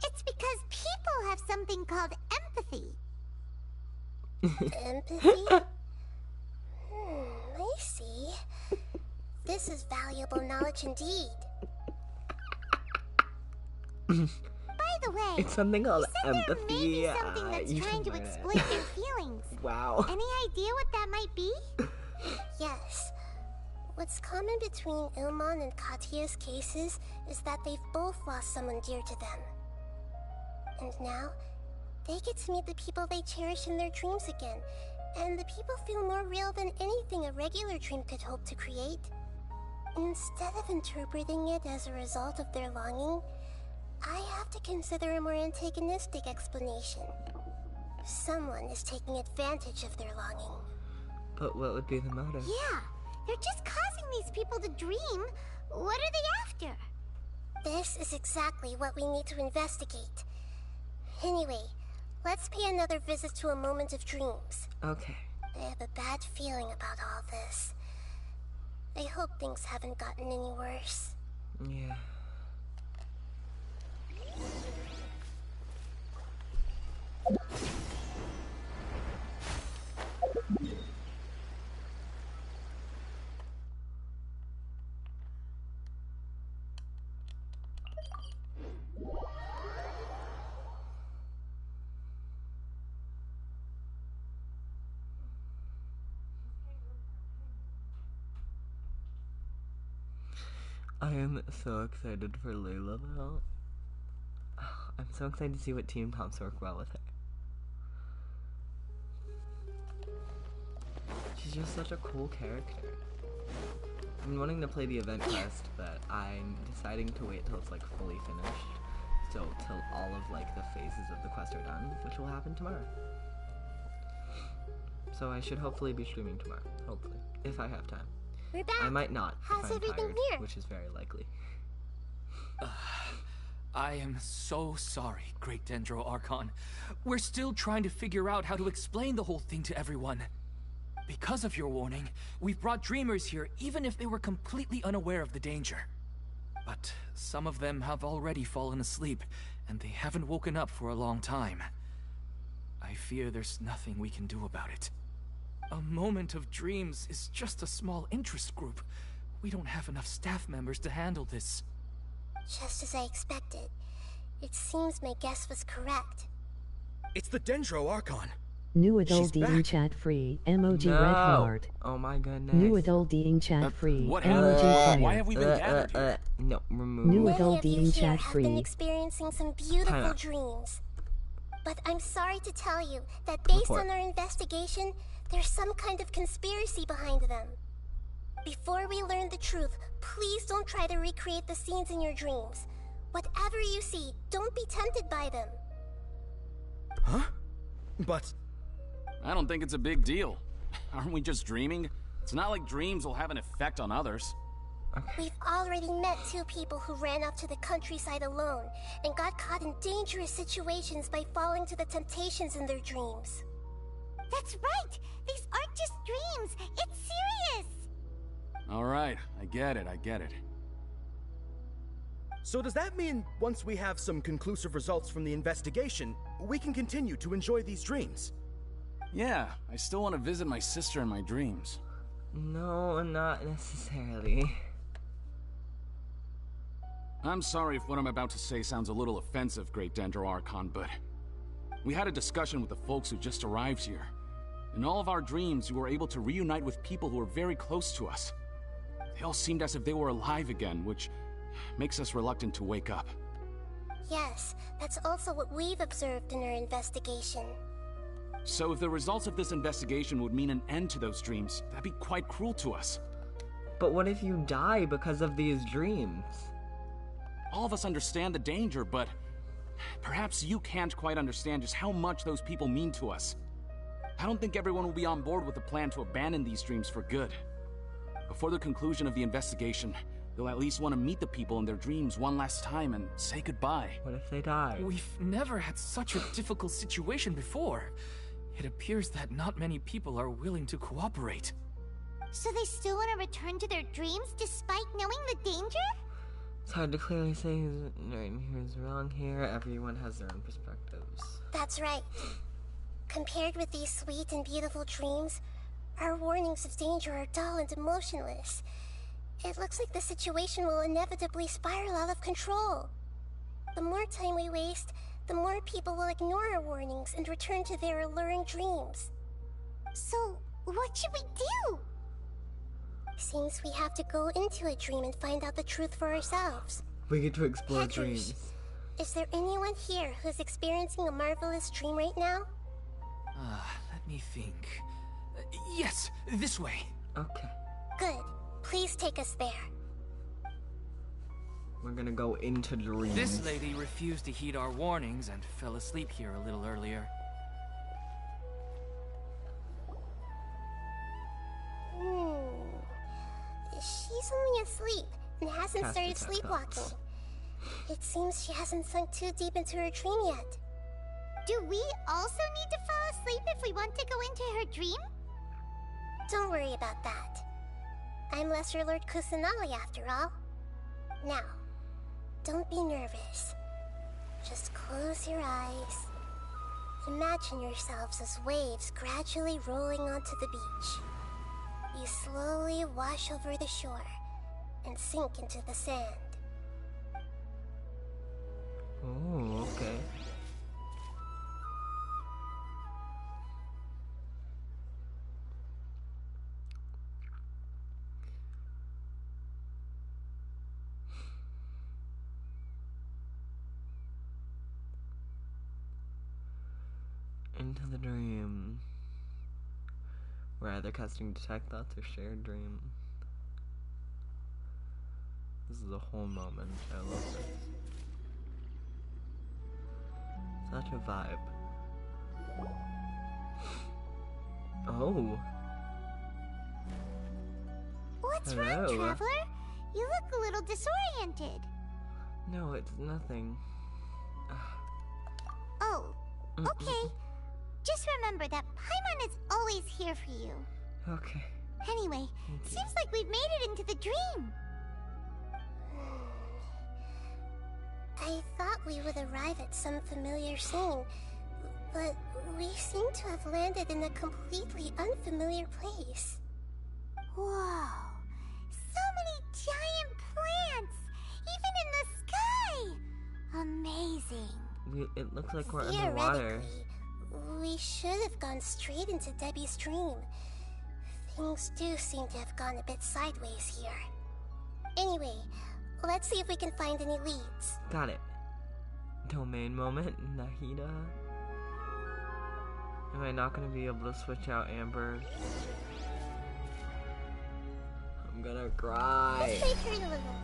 It's because people have something called empathy. Empathy? I see. This is valuable knowledge indeed. By the way, It's something called you said empathy. there may be something that's You trying should to learn it. exploit their feelings. Wow. Any idea what that might be? Yes. What's common between Ilmon and Katya's cases is that they've both lost someone dear to them. And now, they get to meet the people they cherish in their dreams again, and the people feel more real than anything a regular dream could hope to create. Instead of interpreting it as a result of their longing, I have to consider a more antagonistic explanation. Someone is taking advantage of their longing. But what would be the motive? Yeah, they're just causing these people to dream. What are they after? This is exactly what we need to investigate. Anyway, let's pay another visit to a moment of dreams. Okay. I have a bad feeling about all this. I hope things haven't gotten any worse. Yeah. I am so excited for Layla though. I'm so excited to see what team comps work well with her. She's just such a cool character. I've been wanting to play the event quest, but I'm deciding to wait till it's like fully finished. So till all of like the phases of the quest are done, which will happen tomorrow. So I should hopefully be streaming tomorrow. Hopefully, if I have time. We're back. I might not. How's if I'm everything tired, here? which is very likely. I am so sorry, Great Dendro Archon. We're still trying to figure out how to explain the whole thing to everyone. Because of your warning, we've brought dreamers here even if they were completely unaware of the danger. But some of them have already fallen asleep, and they haven't woken up for a long time. I fear there's nothing we can do about it. A moment of dreams is just a small interest group. We don't have enough staff members to handle this. Just as I expected. It seems my guess was correct. It's the Dendro Archon. New adult She's being back. chat free. Emoji No. red heart. Oh my goodness. New adult being chat free. What Emoji happened? Why fire. have we been gathered here? No, remove. New Many adult of you being here chat have been free. experiencing some beautiful Kinda. dreams. but I'm sorry to tell you that based Report. on our investigation, there's some kind of conspiracy behind them. Before we learn the truth, please don't try to recreate the scenes in your dreams. Whatever you see, don't be tempted by them. Huh? But... I don't think it's a big deal. Aren't we just dreaming? It's not like dreams will have an effect on others. We've already met 2 people who ran off to the countryside alone and got caught in dangerous situations by falling to the temptations in their dreams. That's right! These aren't just dreams! It's serious! Alright, I get it. So does that mean once we have some conclusive results from the investigation, we can continue to enjoy these dreams? Yeah, I still want to visit my sister in my dreams. No, not necessarily. I'm sorry if what I'm about to say sounds a little offensive, Great Dendro Archon, but... we had a discussion with the folks who just arrived here. In all of our dreams, we were able to reunite with people who were very close to us. They all seemed as if they were alive again, which makes us reluctant to wake up. Yes, that's also what we've observed in our investigation. So if the results of this investigation would mean an end to those dreams, that'd be quite cruel to us. But what if you die because of these dreams? All of us understand the danger, but perhaps you can't quite understand just how much those people mean to us. I don't think everyone will be on board with the plan to abandon these dreams for good. Before the conclusion of the investigation, they'll at least want to meet the people in their dreams one last time and say goodbye. What if they die? We've never had such a difficult situation before. It appears that not many people are willing to cooperate. So they still want to return to their dreams despite knowing the danger? It's hard to clearly say who's right and who's wrong here. Everyone has their own perspectives. That's right. Compared with these sweet and beautiful dreams, our warnings of danger are dull and emotionless. It looks like the situation will inevitably spiral out of control. The more time we waste, the more people will ignore our warnings and return to their alluring dreams. So, what should we do? Seems we have to go into a dream and find out the truth for ourselves. We get to explore Petrus, dreams. is there anyone here who's experiencing a marvelous dream right now? Let me think. Yes, this way. Okay. Good. Please take us there. We're gonna go into dreams. This lady refused to heed our warnings and fell asleep here a little earlier. She's only asleep and hasn't started sleepwalking. It seems she hasn't sunk too deep into her dream yet. Do we also need to fall asleep if we want to go into her dream? Don't worry about that. I'm Lesser Lord Kusanali after all. Now, don't be nervous. Just close your eyes. Imagine yourselves as waves gradually rolling onto the beach. You slowly wash over the shore and sink into the sand. Oh, okay. Into the dream. We're either casting detect thoughts or shared dream. This is a whole moment. I love this. Such a vibe. Oh. What's wrong, Hello. Traveler? You look a little disoriented. No, it's nothing. Oh, okay. Just remember that Paimon is always here for you. Okay. Anyway, seems like we've made it into the dream. I thought we would arrive at some familiar scene, but we seem to have landed in a completely unfamiliar place. Whoa. So many giant plants! Even in the sky! Amazing. It looks like we're underwater. We should have gone straight into Debbie's dream. Things do seem to have gone a bit sideways here. Anyway, let's see if we can find any leads. Got it. Domain moment, Nahida. Am I not gonna be able to switch out Amber? I'm gonna cry. Let's make her a little.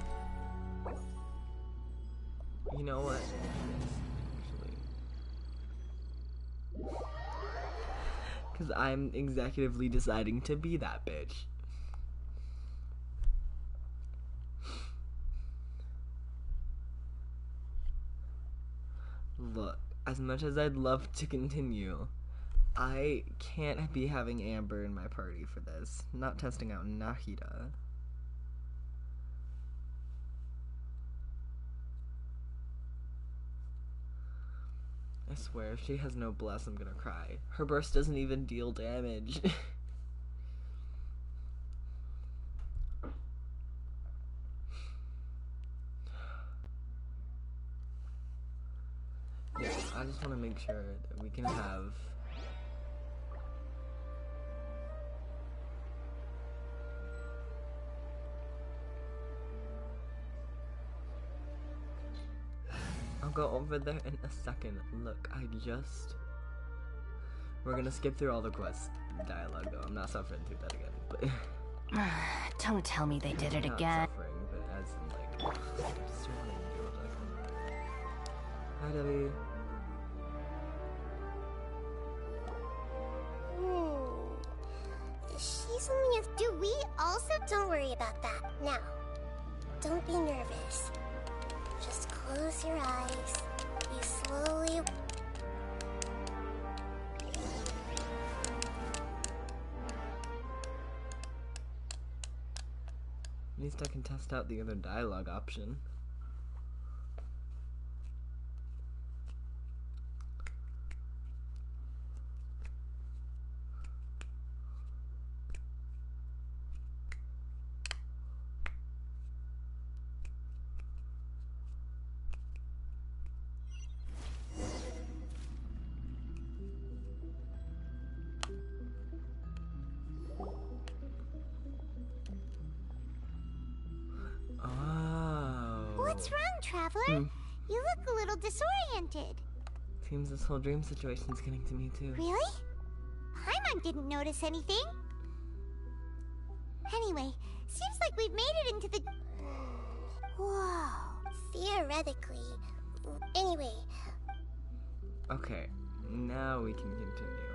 You know what? Because I'm executively deciding to be that bitch. Look, as much as I'd love to continue, I can't be having Amber in my party for this. Not testing out Nahida. I swear, if she has no bless, I'm gonna cry. Her burst doesn't even deal damage. Yeah, I just want to make sure that we can have... I'll go over there in a second. Look, we're gonna skip through all the quest dialogue though. I'm not suffering through that again, but... Don't tell me they did it not again. suffering, but as in like... just wanna deal with that. Hi, Debbie. She's only a... Do we also... Don't worry about that. Now, don't be nervous. Just close your eyes. You slowly... At least I can test out the other dialogue option. What's wrong, Traveler? You look a little disoriented. Seems this whole dream situation's getting to me too. Really? Paimon didn't notice anything. Anyway, seems like we've made it into the... Whoa. Theoretically. Anyway. Okay, now we can continue.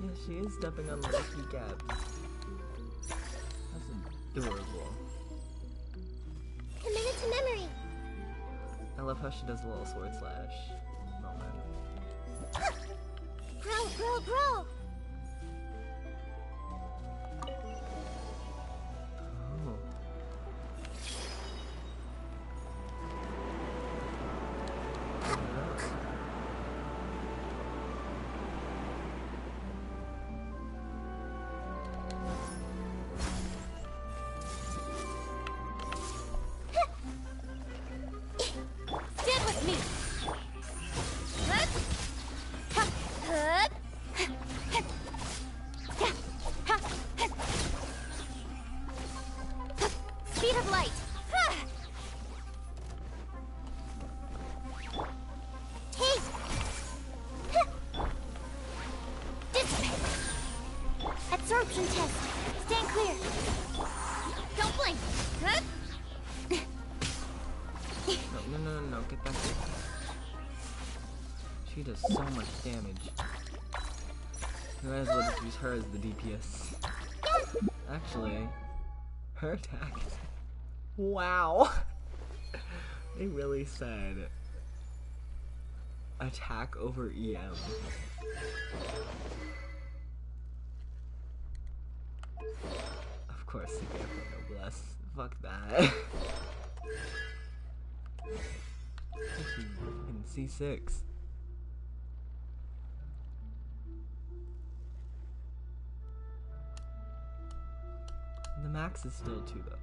Yeah, she is stepping on the lucky gap. That's adorable. Committed to memory. I love how she does a little sword slash moment. Bro. Oh. Stand with me. Speed of light. Take. Dissipate. Absorption test. Stand clear. Don't blink. No, get back here. She does so much damage. We might as well just use her as the DPS. Actually, her attack is... Wow! They really said... attack over EM. Of course, the game noblesse. Fuck that. In C6. The max is still 2 though,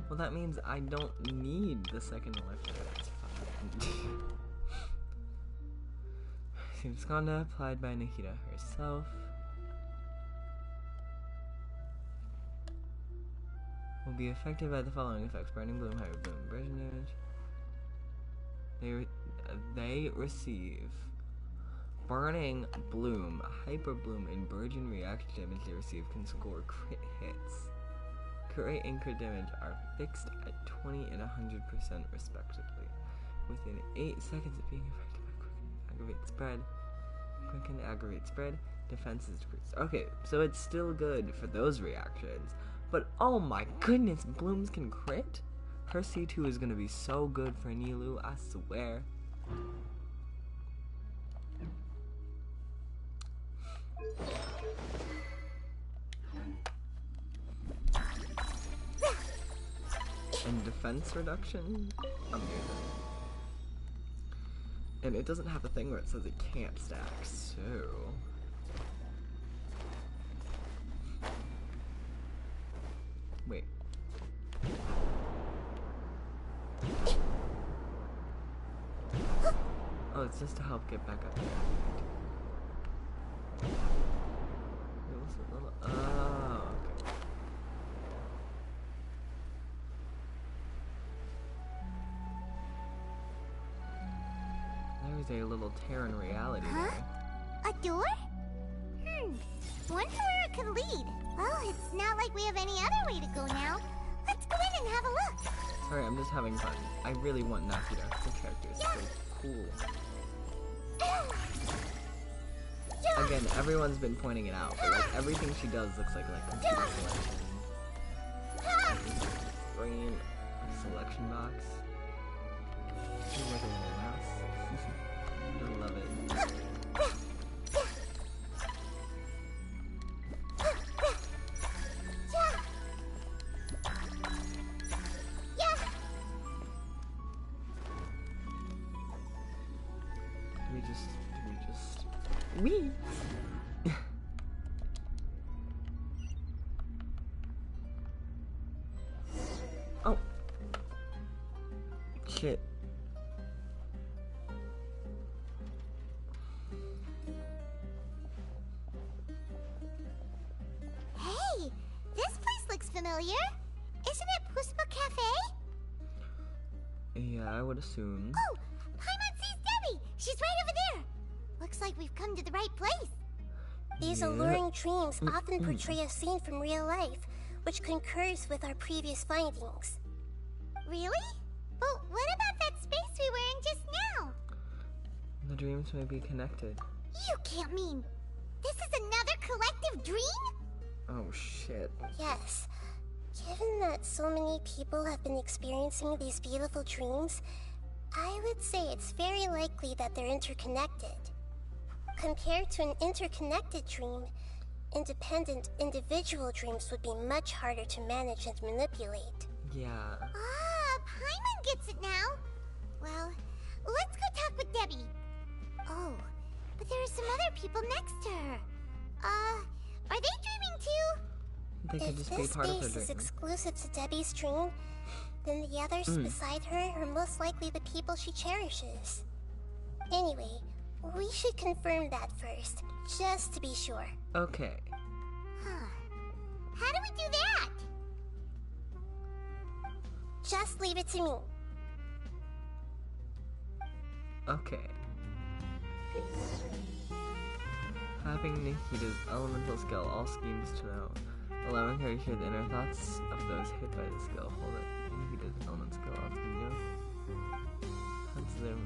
well, that means I don't need the second electric. That's fine. Seems Skanda applied by Nahida herself. will be affected by the following effects: burning bloom, hyper bloom, abrasion damage. They receive burning bloom, hyper bloom, and burgeon reaction damage they receive can score crit hits. Crit rate and crit damage are fixed at 20 and 100% respectively. Within 8 seconds of being affected by quick and aggravate spread, defense is decreased. Okay, so it's still good for those reactions, but oh my goodness, blooms can crit? Her C2 is gonna be so good for Nilou, I swear. And defense reduction? Amazing. And it doesn't have a thing where it says it can't stack, so... Wait. Oh, it's just to help get back up there. It was a little... Oh, okay. There's a little tear in reality there. A door? Wonder where it could lead. Well, it's not like we have any other way to go now. Let's go in and have a look. Sorry, I'm just having fun. I really want Nahida. The character is so cool. Again, everyone's been pointing it out, but like everything she does looks like computer selection. Green selection box. She's like a little mouse. I love it. We oh shit. Hey, this place looks familiar. Isn't it Puspa Cafe? Yeah, I would assume. Oh, Paimon sees Debbie. She's right over there. Looks like we've come to the right place. These alluring dreams often portray a scene from real life, which concurs with our previous findings. Really? But what about that space we were in just now? The dreams may be connected. You can't mean... This is another collective dream? Oh shit. Yes. Given that so many people have been experiencing these beautiful dreams, I would say it's very likely that they're interconnected. Compared to an interconnected dream, independent individual dreams would be much harder to manage and manipulate. Yeah. Ah, Paimon gets it now. Well, let's go talk with Debbie. Oh, but there are some other people next to her. Are they dreaming too? They could just be part of her If this space is dream. exclusive to Debbie's dream, then the others beside her are most likely the people she cherishes. Anyway, we should confirm that first, just to be sure. Okay. Huh. How do we do that? Just leave it to me. Okay. Having Nahida's elemental skill, all schemes to know. Allowing her to hear the inner thoughts of those hit by the skill. Hold it. Nahida's elemental skill, all schemes to know. There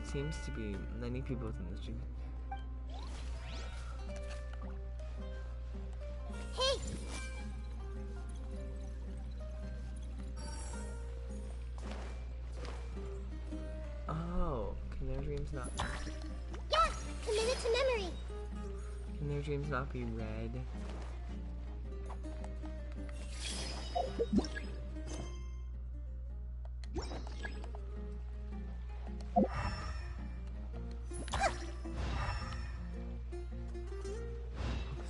seems to be many people within this dream. Hey! Oh, can their dreams not... Yeah, commit it to memory. Can their dreams not be read?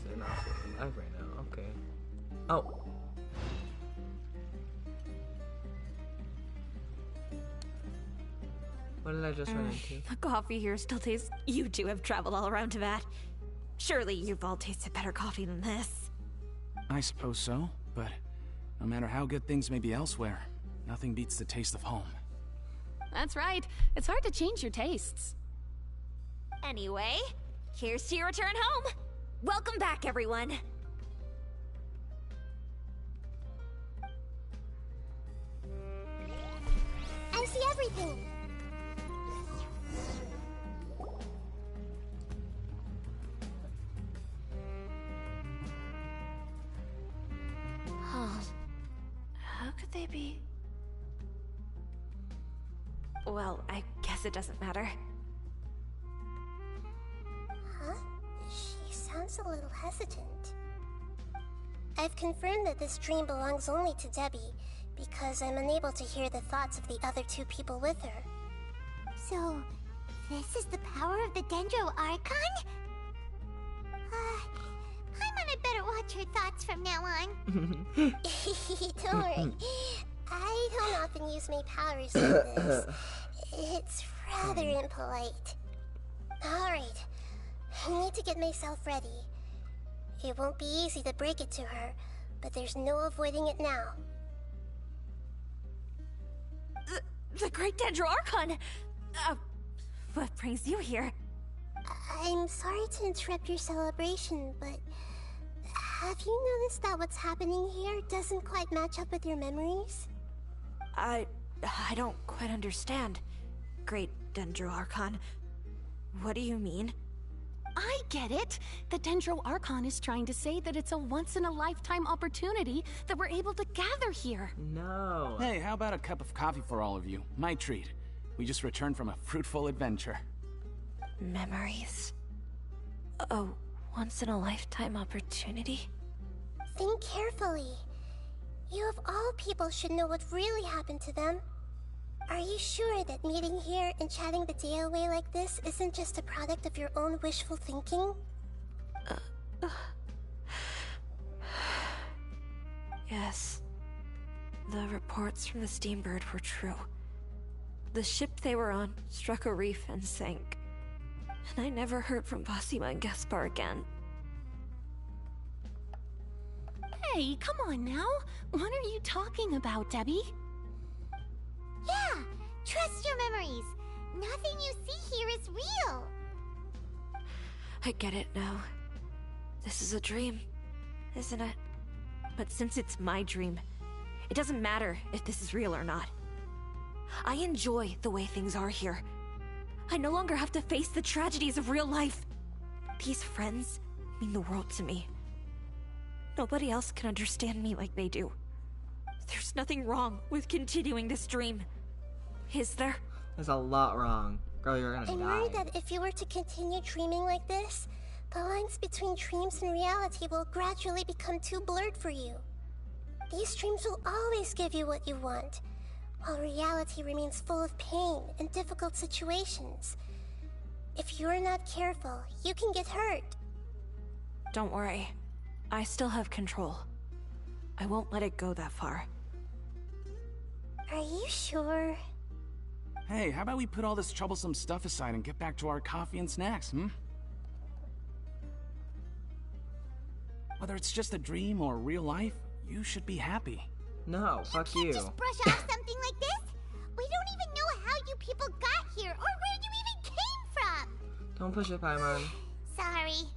They're not still alive right now, okay. Oh! What did I just run into? The coffee here still tastes... You two have traveled all around Tibet. Surely you've all tasted better coffee than this. I suppose so, but No matter how good things may be elsewhere, nothing beats the taste of home. That's right. It's hard to change your tastes. Anyway, here's to your return home. Welcome back, everyone. I see everything. Huh. How could they be? Well, I guess it doesn't matter. Huh? She sounds a little hesitant. I've confirmed that this dream belongs only to Debbie, because I'm unable to hear the thoughts of the other two people with her. So, this is the power of the Dendro Archon? Paimon had better watch her thoughts from now on. Don't worry. I don't often use my powers like this. It's rather impolite. Alright, I need to get myself ready. It won't be easy to break it to her, but there's no avoiding it now. The Great Dendro Archon! What brings you here? I'm sorry to interrupt your celebration, but have you noticed that what's happening here doesn't quite match up with your memories? I don't quite understand. Great Dendro Archon. What do you mean? I get it. The Dendro Archon is trying to say that it's a once-in-a-lifetime opportunity that we're able to gather here. No. Hey, how about a cup of coffee for all of you? My treat. We just returned from a fruitful adventure. Memories. A once-in-a-lifetime opportunity? Think carefully. You of all people should know what really happened to them. Are you sure that meeting here and chatting the day away like this isn't just a product of your own wishful thinking? Yes. The reports from the Steambird were true. The ship they were on struck a reef and sank. And I never heard from Basima and Gaspar again. Hey, come on now. What are you talking about, Debbie? Yeah, trust your memories. Nothing you see here is real. I get it now. This is a dream, isn't it? But since it's my dream, it doesn't matter if this is real or not. I enjoy the way things are here. I no longer have to face the tragedies of real life. These friends mean the world to me. Nobody else can understand me like they do. There's nothing wrong with continuing this dream. Is there? There's a lot wrong. Girl, you're gonna I'm die. worried that if you were to continue dreaming like this, the lines between dreams and reality will gradually become too blurred for you. These dreams will always give you what you want, while reality remains full of pain and difficult situations. If you're not careful, you can get hurt. Don't worry. I still have control. I won't let it go that far. Are you sure? Hey, how about we put all this troublesome stuff aside and get back to our coffee and snacks, Whether it's just a dream or real life, you should be happy. No, fuck You you. can't just brush off something like this. We don't even know how you people got here or where you even came from. Don't push it, Paimon. Sorry.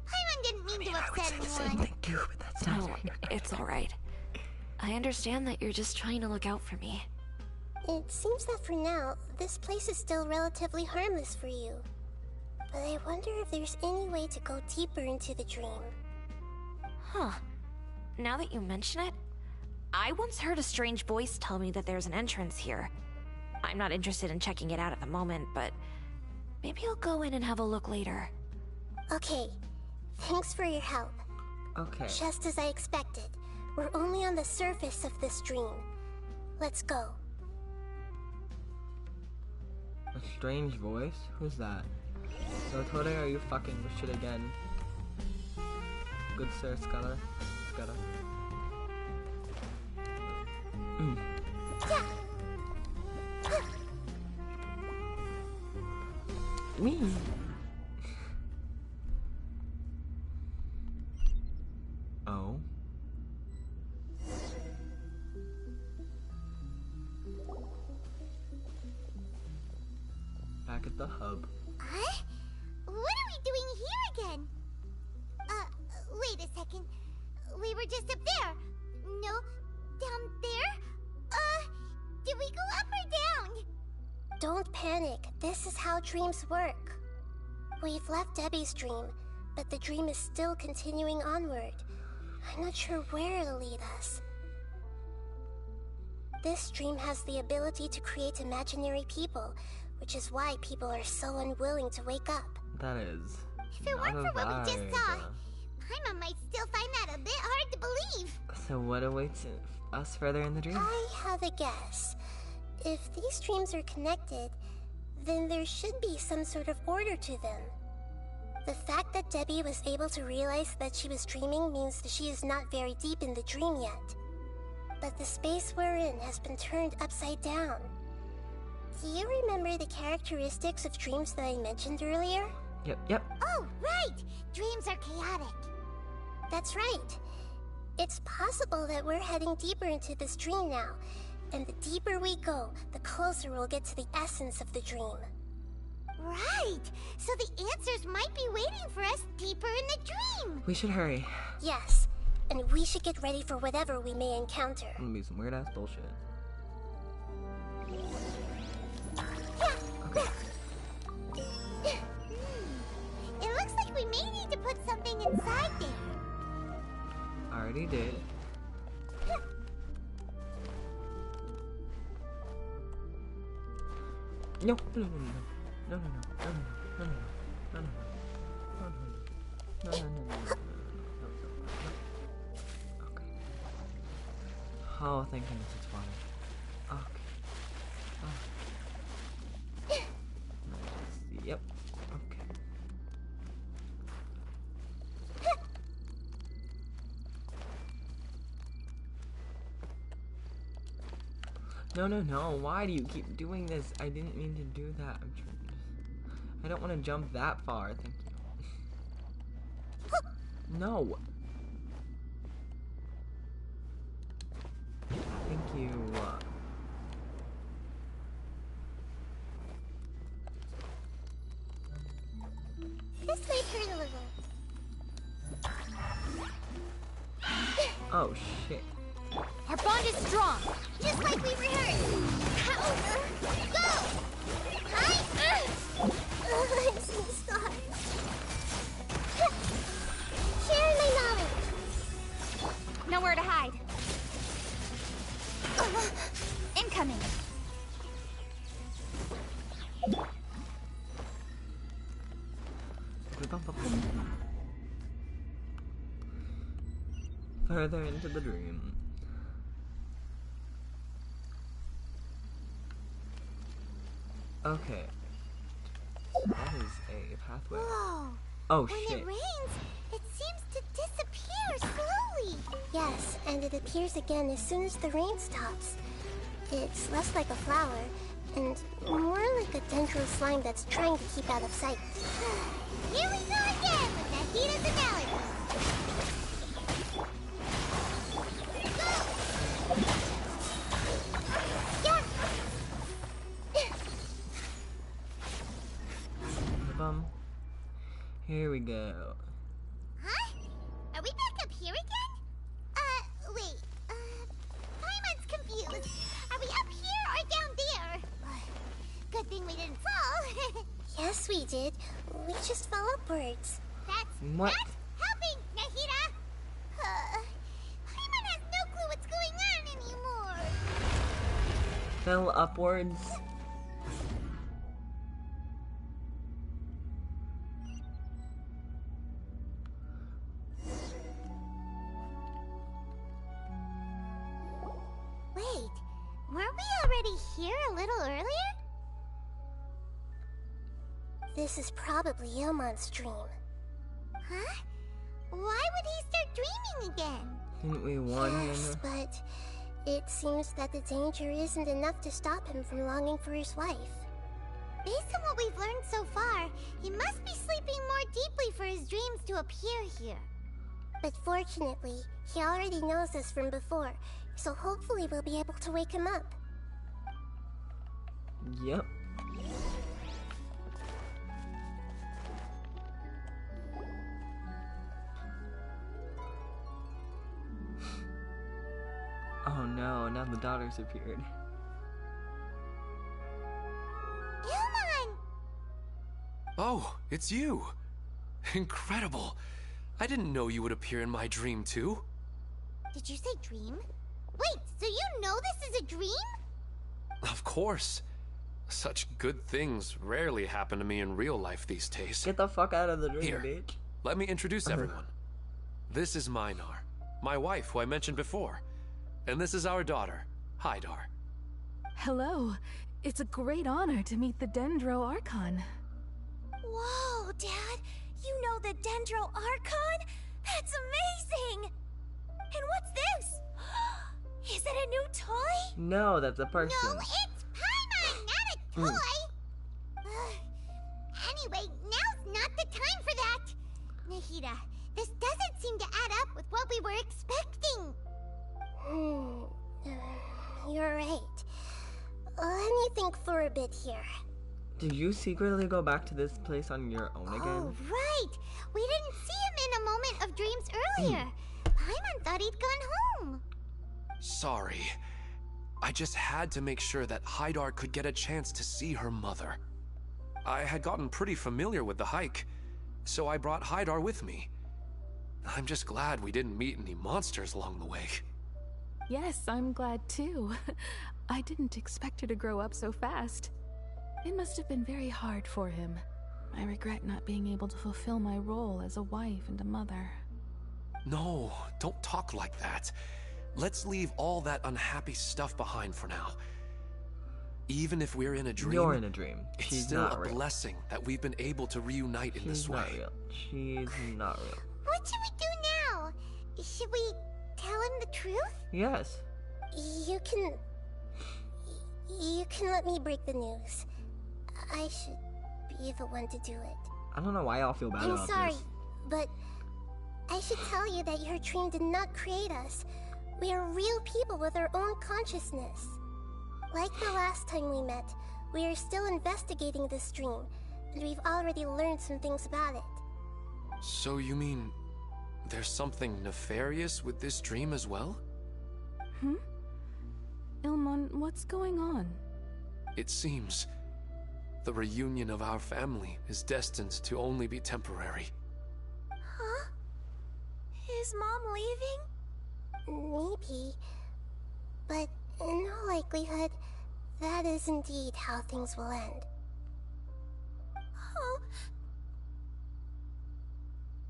Paimon didn't mean to upset anyone. Too, but that's not No, it's alright. I understand that you're just trying to look out for me. It seems that for now, this place is still relatively harmless for you. But I wonder if there's any way to go deeper into the dream. Huh. Now that you mention it, I once heard a strange voice tell me that there's an entrance here. I'm not interested in checking it out at the moment, but maybe I'll go in and have a look later. Okay, thanks for your help. Okay. Just as I expected, we're only on the surface of this dream. Let's go. A strange voice? Who's that? So Tode, are you fucking with shit again? Good sir, Scholar. Scholar. Me. Oh. back at the hub. Huh? What are we doing here again? Wait a second. We were just up there. No, down there? Did we go up or down? Don't panic. This is how dreams work. We've left Debbie's dream, but the dream is still continuing onward. I'm not sure where it'll lead us. This dream has the ability to create imaginary people, which is why people are so unwilling to wake up. That is. If it weren't for what we just saw, Paimon might still find that a bit hard to believe. So what awaits us further in the dream? I have a guess. If these dreams are connected, then there should be some sort of order to them. The fact that Debbie was able to realize that she was dreaming means that she is not very deep in the dream yet. But the space we're in has been turned upside down. Do you remember the characteristics of dreams that I mentioned earlier? Yep. Oh, right! Dreams are chaotic. That's right. It's possible that we're heading deeper into this dream now, and the deeper we go, the closer we'll get to the essence of the dream. Right! So the answers might be waiting for us deeper in the dream! We should hurry. Yes, and we should get ready for whatever we may encounter. It's gonna be some weird ass bullshit. Okay. It looks like we may need to put something inside there. Already did. No. Oh, thank goodness it's water. Okay. Yep. Okay. No. Why do you keep doing this? I didn't mean to do that. I don't want to jump that far. Thank you. No. Thank you. This might hurt a little. Oh shit. Our bond is strong. Just like we rehearsed. Go! I'm so sorry. Share my knowledge. Nowhere to hide. Incoming. Further into the dream. Okay. That is a pathway. Whoa! Oh when shit. When it rains, it seems to disappear slowly. Yes, and it appears again as soon as the rain stops. It's less like a flower, and more like a dendro slime that's trying to keep out of sight. Here we go again with Nahida's analogy. Here we go. Huh? Are we back up here again? Wait. Paimon's confused. Are we up here or down there? Good thing we didn't fall. Yes, we did. We just fell upwards. What? That's helping, Nahida. Paimon has no clue what's going on anymore. Fell upwards. Wait, weren't we already here a little earlier? This is probably Ilmon's dream. Huh? Why would he start dreaming again? Didn't we warn him? Yes, but it seems that the danger isn't enough to stop him from longing for his wife. Based on what we've learned so far, he must be sleeping more deeply for his dreams to appear here. But fortunately, he already knows us from before, so hopefully we'll be able to wake him up. Yep. no, now the daughter's appeared. Ilmon! Oh, it's you! Incredible! I didn't know you would appear in my dream, too. Did you say dream? Wait, so you know this is a dream? Of course. Such good things rarely happen to me in real life these days. Get the fuck out of the dream, Here, bitch. let me introduce everyone. This is Minar, my wife, who I mentioned before. And this is our daughter, Hydar. Hello. It's a great honor to meet the Dendro Archon. Whoa, Dad! You know the Dendro Archon? That's amazing! And what's this? Is it a new toy? No, that's a person. No, it's Paimon, not a toy! Anyway, now's not the time for that! Nahida, this doesn't seem to add up with what we were expecting. You're right. Let me think for a bit here. Did you secretly go back to this place on your own again? Oh, right! We didn't see him in a moment of dreams earlier. Paimon thought he'd gone home. Sorry. I just had to make sure that Hydar could get a chance to see her mother. I had gotten pretty familiar with the hike, so I brought Hydar with me. I'm just glad we didn't meet any monsters along the way. Yes, I'm glad too. I didn't expect her to grow up so fast. It must have been very hard for him. I regret not being able to fulfill my role as a wife and a mother. No, don't talk like that. Let's leave all that unhappy stuff behind for now. Even if we're in a dream, You're in a dream. it's She's still not a real. blessing that we've been able to reunite in this She's way. not real. She's not real. What should we do now? Should we tell him the truth? Yes. You can let me break the news. I should be the one to do it. I don't know why y'all feel bad I'm about sorry, this. but I should tell you that your dream did not create us. We are real people with our own consciousness. Like the last time we met, we are still investigating this dream, and we've already learned some things about it. So you mean there's something nefarious with this dream as well? Ilmon, what's going on? It seems the reunion of our family is destined to only be temporary. Huh? Is Mom leaving? Maybe, but in all likelihood, that is indeed how things will end. Oh.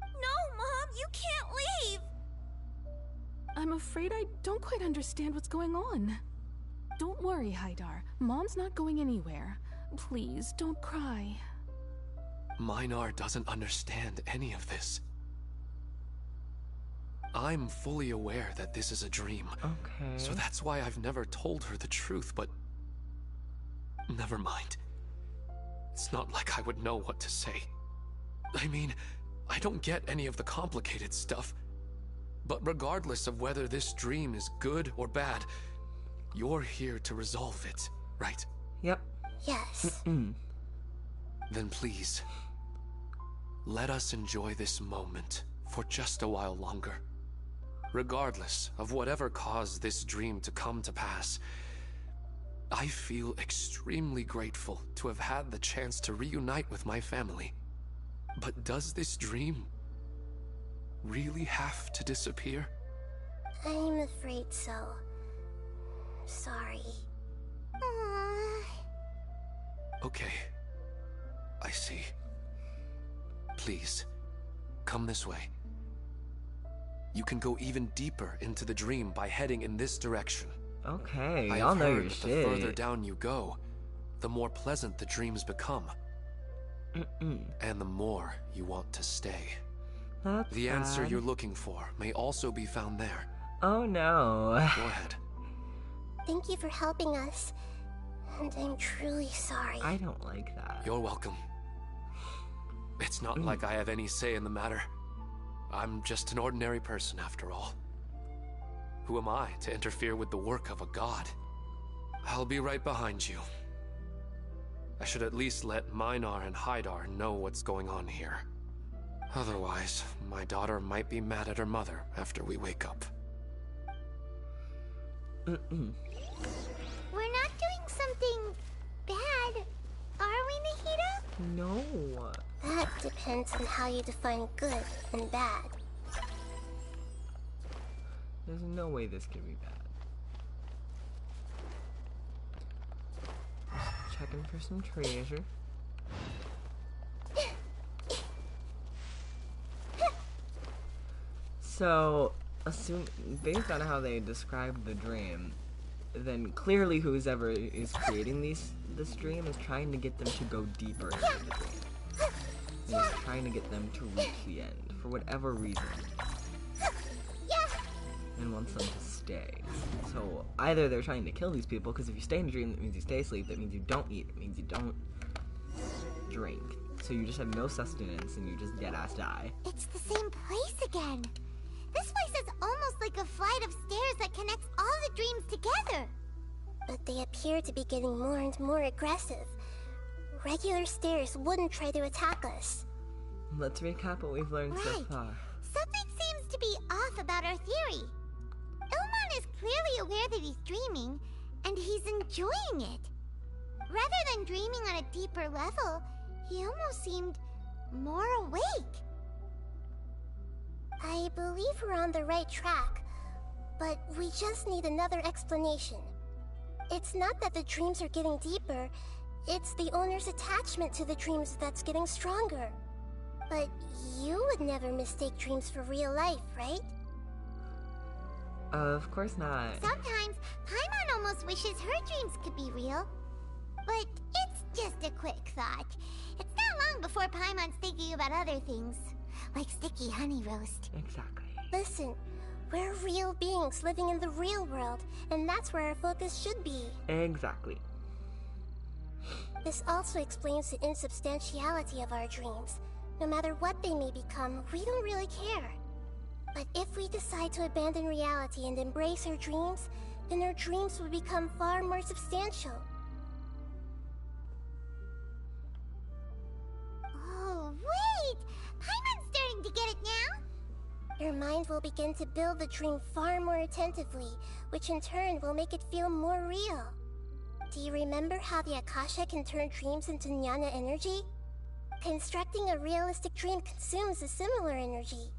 No, Mom, you can't leave! I'm afraid I don't quite understand what's going on. Don't worry, Hydar. Mom's not going anywhere. Please, don't cry. Minar doesn't understand any of this. I'm fully aware that this is a dream. Okay. So that's why I've never told her the truth, but... never mind. It's not like I would know what to say. I mean, I don't get any of the complicated stuff. But regardless of whether this dream is good or bad, you're here to resolve it, right? Yep. Yes. Then please, let us enjoy this moment for just a while longer. Regardless of whatever caused this dream to come to pass, I feel extremely grateful to have had the chance to reunite with my family. But does this dream really have to disappear? I'm afraid so. Sorry. Okay. I see. Please, come this way. You can go even deeper into the dream by heading in this direction. Okay, I y'all have know heard your that shit. the further down you go, the more pleasant the dreams become. And the more you want to stay. That's The answer bad. you're looking for may also be found there. Oh no. Go ahead. Thank you for helping us. And I'm truly sorry. I don't like that. You're welcome. It's not like I have any say in the matter. I'm just an ordinary person after all. Who am I to interfere with the work of a god? I'll be right behind you. I should at least let Minar and Hydar know what's going on here. Otherwise, my daughter might be mad at her mother after we wake up. We're not doing something bad, are we, Nahida? No. That depends on how you define good and bad. There's no way this could be bad. Just checking for some treasure. So, based on how they described the dream, then clearly whoever is creating this dream is trying to get them to go deeper into the dream. And is trying to get them to reach the end, for whatever reason. And wants them to stay. So, either they're trying to kill these people, because if you stay in a dream, that means you stay asleep, that means you don't eat, that means you don't drink. So you just have no sustenance, and you just dead-ass die. It's the same place again. This place is almost like a flight of stairs that connects all the dreams together. But they appear to be getting more and more aggressive. Regular stairs wouldn't try to attack us. Let's recap what we've learned so far. Something seems to be off about our theory. Ilmon is clearly aware that he's dreaming, and he's enjoying it. Rather than dreaming on a deeper level, he almost seemed more awake. I believe we're on the right track, but we just need another explanation. It's not that the dreams are getting deeper, it's the owner's attachment to the dreams that's getting stronger. But you would never mistake dreams for real life, right? Of course not. Sometimes, Paimon almost wishes her dreams could be real. But it's just a quick thought. It's not long before Paimon's thinking about other things, like sticky honey roast. Exactly. Listen, we're real beings living in the real world, and that's where our focus should be. Exactly. This also explains the insubstantiality of our dreams. No matter what they may become, we don't really care. But if we decide to abandon reality and embrace our dreams, then our dreams will become far more substantial. Oh, wait! Paimon's starting to get it now! Your mind will begin to build the dream far more attentively, which in turn will make it feel more real. Do you remember how the Akasha can turn dreams into jnana energy? Constructing a realistic dream consumes a similar energy.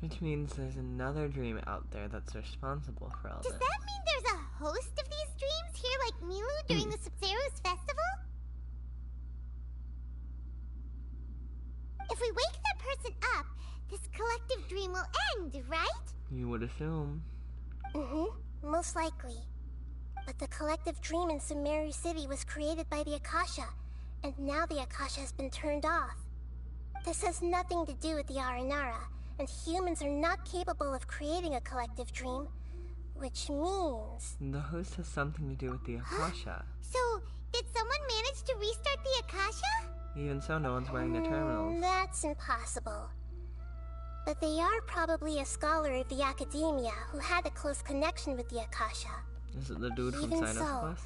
Which means there's another dream out there that's responsible for all Does this. that mean there's a host of these dreams here like Milu during the Sub-Zero's festival? If we wake that person up, this collective dream will end, right? You would assume. Most likely. But the collective dream in Sumeru City was created by the Akasha, and now the Akasha has been turned off. This has nothing to do with the Aranara, and humans are not capable of creating a collective dream, which means... The host has something to do with the Akasha. So, did someone manage to restart the Akasha? Even so, no one's wearing the terminals. That's impossible. But they are probably a scholar of the academia who had a close connection with the Akasha. Is it the dude from Even Sinus so, Quest?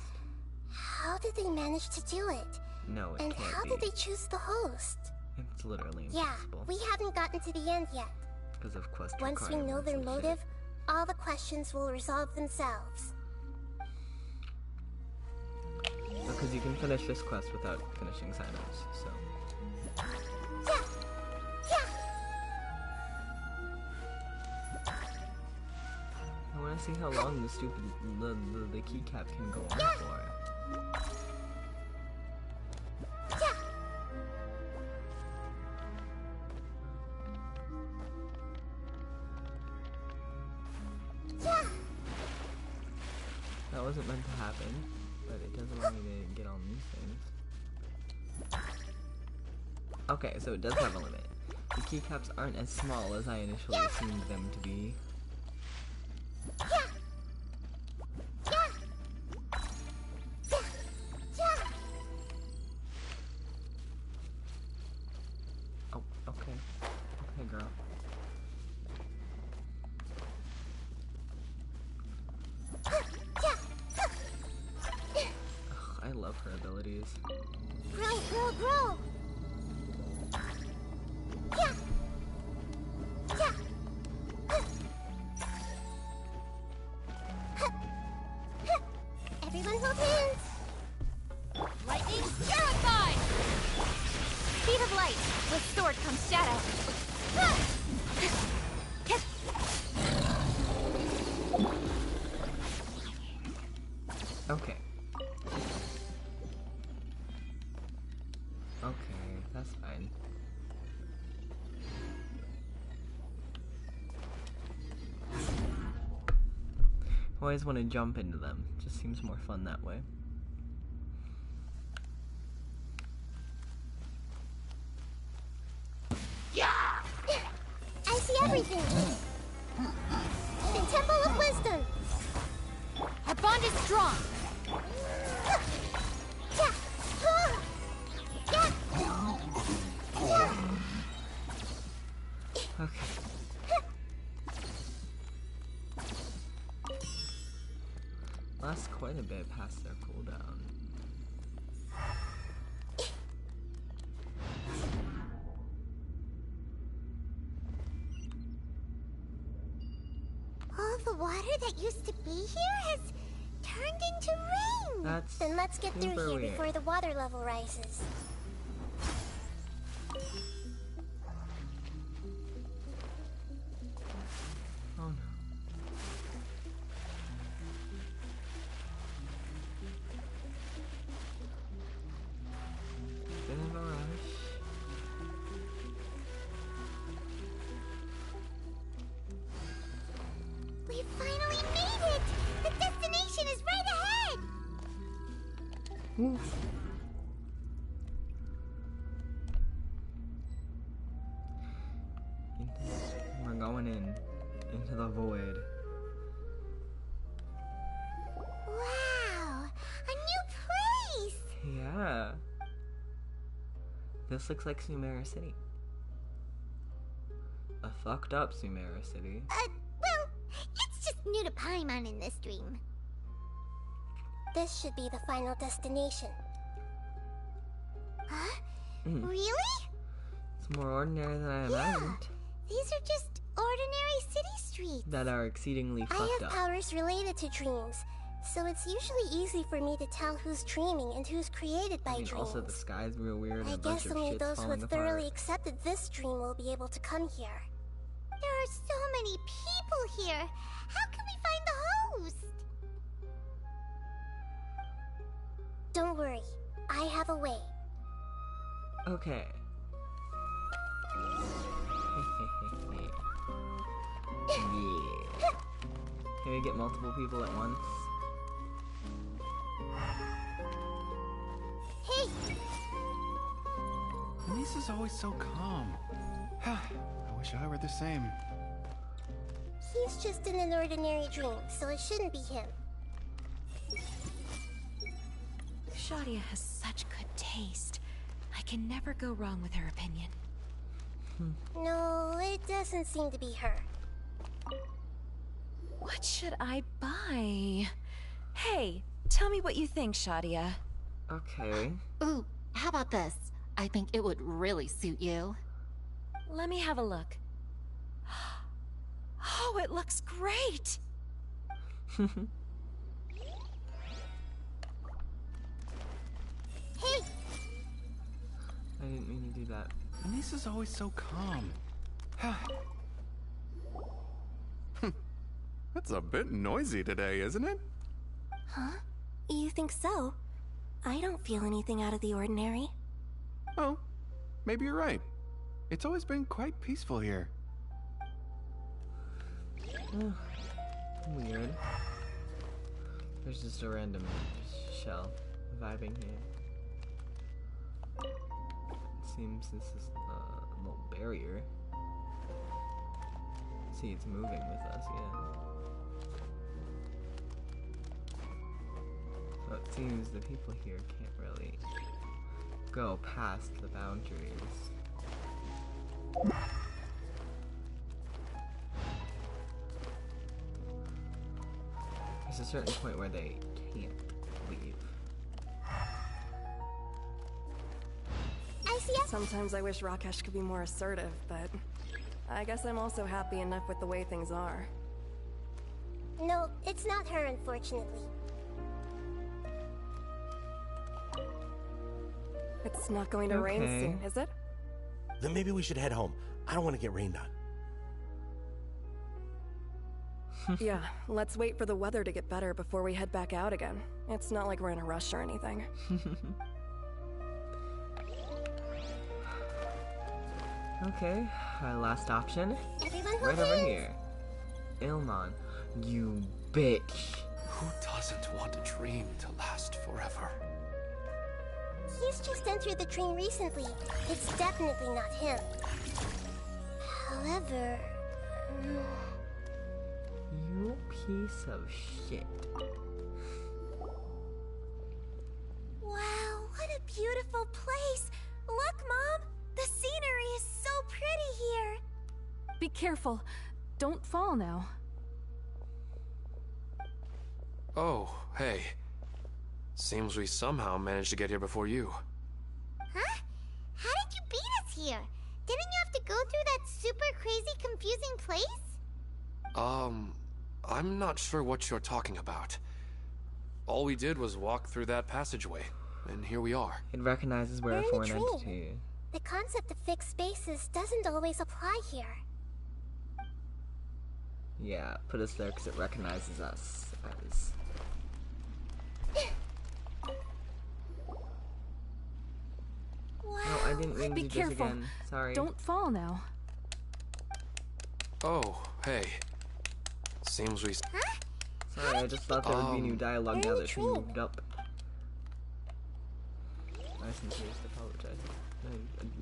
how did they manage to do it? No, it And can't how be. did they choose the host? It's literally Yeah, impossible. we haven't gotten to the end yet. Because of quest Once we know requirements their and shit. motive, all the questions will resolve themselves. Because you can finish this quest without finishing Sinus, so... I want to see how long the stupid the keycap can go on for. That wasn't meant to happen, but it does allow me to get on these things. Okay, so it does have a limit. The keycaps aren't as small as I initially assumed them to be. Oh, okay. Okay, girl. Ugh, I love her abilities. Grow! Everyone hold hands. Lightning purified! Speed of light. With sword comes shadow. Okay. Okay, that's fine. I always want to jump into them. Just seems more fun that way. I see everything. The Temple of Wisdom. Our bond is strong. Okay. Lasts quite a bit past their cooldown. All the water that used to be here has turned into rain. That's Then let's get through super here weird. before the water level rises. Oh no. Bit of a rush. We finally made it! The destination is right ahead! Oof. We're going into the void. Wow! A new place! Yeah. This looks like Sumeru City. A fucked up Sumeru City. Well, it's just new to Paimon in this dream. This should be the final destination. Huh? Mm. Really? It's more ordinary than I Yeah. imagined. These are just ordinary city streets. That are exceedingly I fucked have up. powers related to dreams, so it's usually easy for me to tell who's dreaming and who's created by I mean, dreams. also the sky's real weird and I a bunch guess of only shit's those who falling have thoroughly apart. accepted this dream will be able to come here. There are so many people here. How can we find the host? Don't worry, I have a way. Okay. Yeah. Can we get multiple people at once? Hey, Lisa's always so calm. I wish I were the same. He's just in an ordinary dream, so it shouldn't be him. Shadia has such good taste. I can never go wrong with her opinion. No, it doesn't seem to be her. What should I buy? Hey, tell me what you think, Shadia. Okay. Ooh, how about this? I think it would really suit you. Let me have a look. Oh, it looks great! hey, I didn't mean to do that. Lisa's always so calm. It's a bit noisy today, isn't it? Huh? You think so? I don't feel anything out of the ordinary. Oh, maybe you're right. It's always been quite peaceful here. Weird. There's just a random shell vibing here. Seems this is a little barrier. See, it's moving with us, yeah. So it seems the people here can't really go past the boundaries. There's a certain point where they can't leave. I see a Sometimes I wish Rakesh could be more assertive, but I guess I'm also happy enough with the way things are. No, it's not her, unfortunately. It's not going to rain soon, is it? Then maybe we should head home. I don't want to get rained on. Yeah, let's wait for the weather to get better before we head back out again. It's not like we're in a rush or anything. Okay, our last option. Everyone Right over here. Ilmon, you bitch. Who doesn't want a dream to last forever? He's just entered the dream recently. It's definitely not him. However... You piece of shit. Wow, what a beautiful place! Look, Mom! The scenery is so pretty here! Be careful. Don't fall now. Oh, hey. Seems we somehow managed to get here before you. Huh? How did you beat us here? Didn't you have to go through that super crazy confusing place? I'm not sure what you're talking about. All we did was walk through that passageway, and here we are. It recognizes we're a We're in a foreign dream. entity. The concept of fixed spaces doesn't always apply here. Yeah, put us there because it recognizes us as... Wow. No, I didn't mean to Be do this careful. again. Sorry. Don't fall now. Oh, hey. Seems we... Sorry, I just thought there would be new dialogue now that she moved up. I sincerely apologize.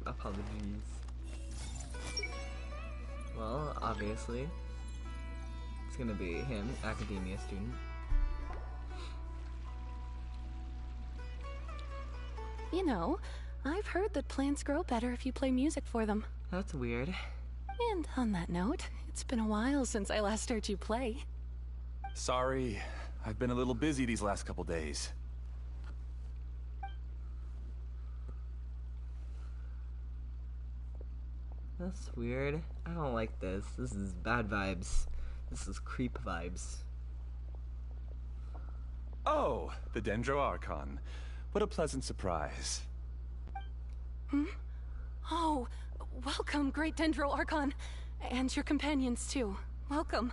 Apologies. Well, obviously, it's gonna be him, academia student. You know, I've heard that plants grow better if you play music for them. That's weird. And on that note, it's been a while since I last heard you play. Sorry, I've been a little busy these last couple days. That's weird. I don't like this. This is bad vibes. This is creep vibes. Oh, the Dendro Archon. What a pleasant surprise. Oh, welcome, Great Dendro Archon. And your companions, too. Welcome.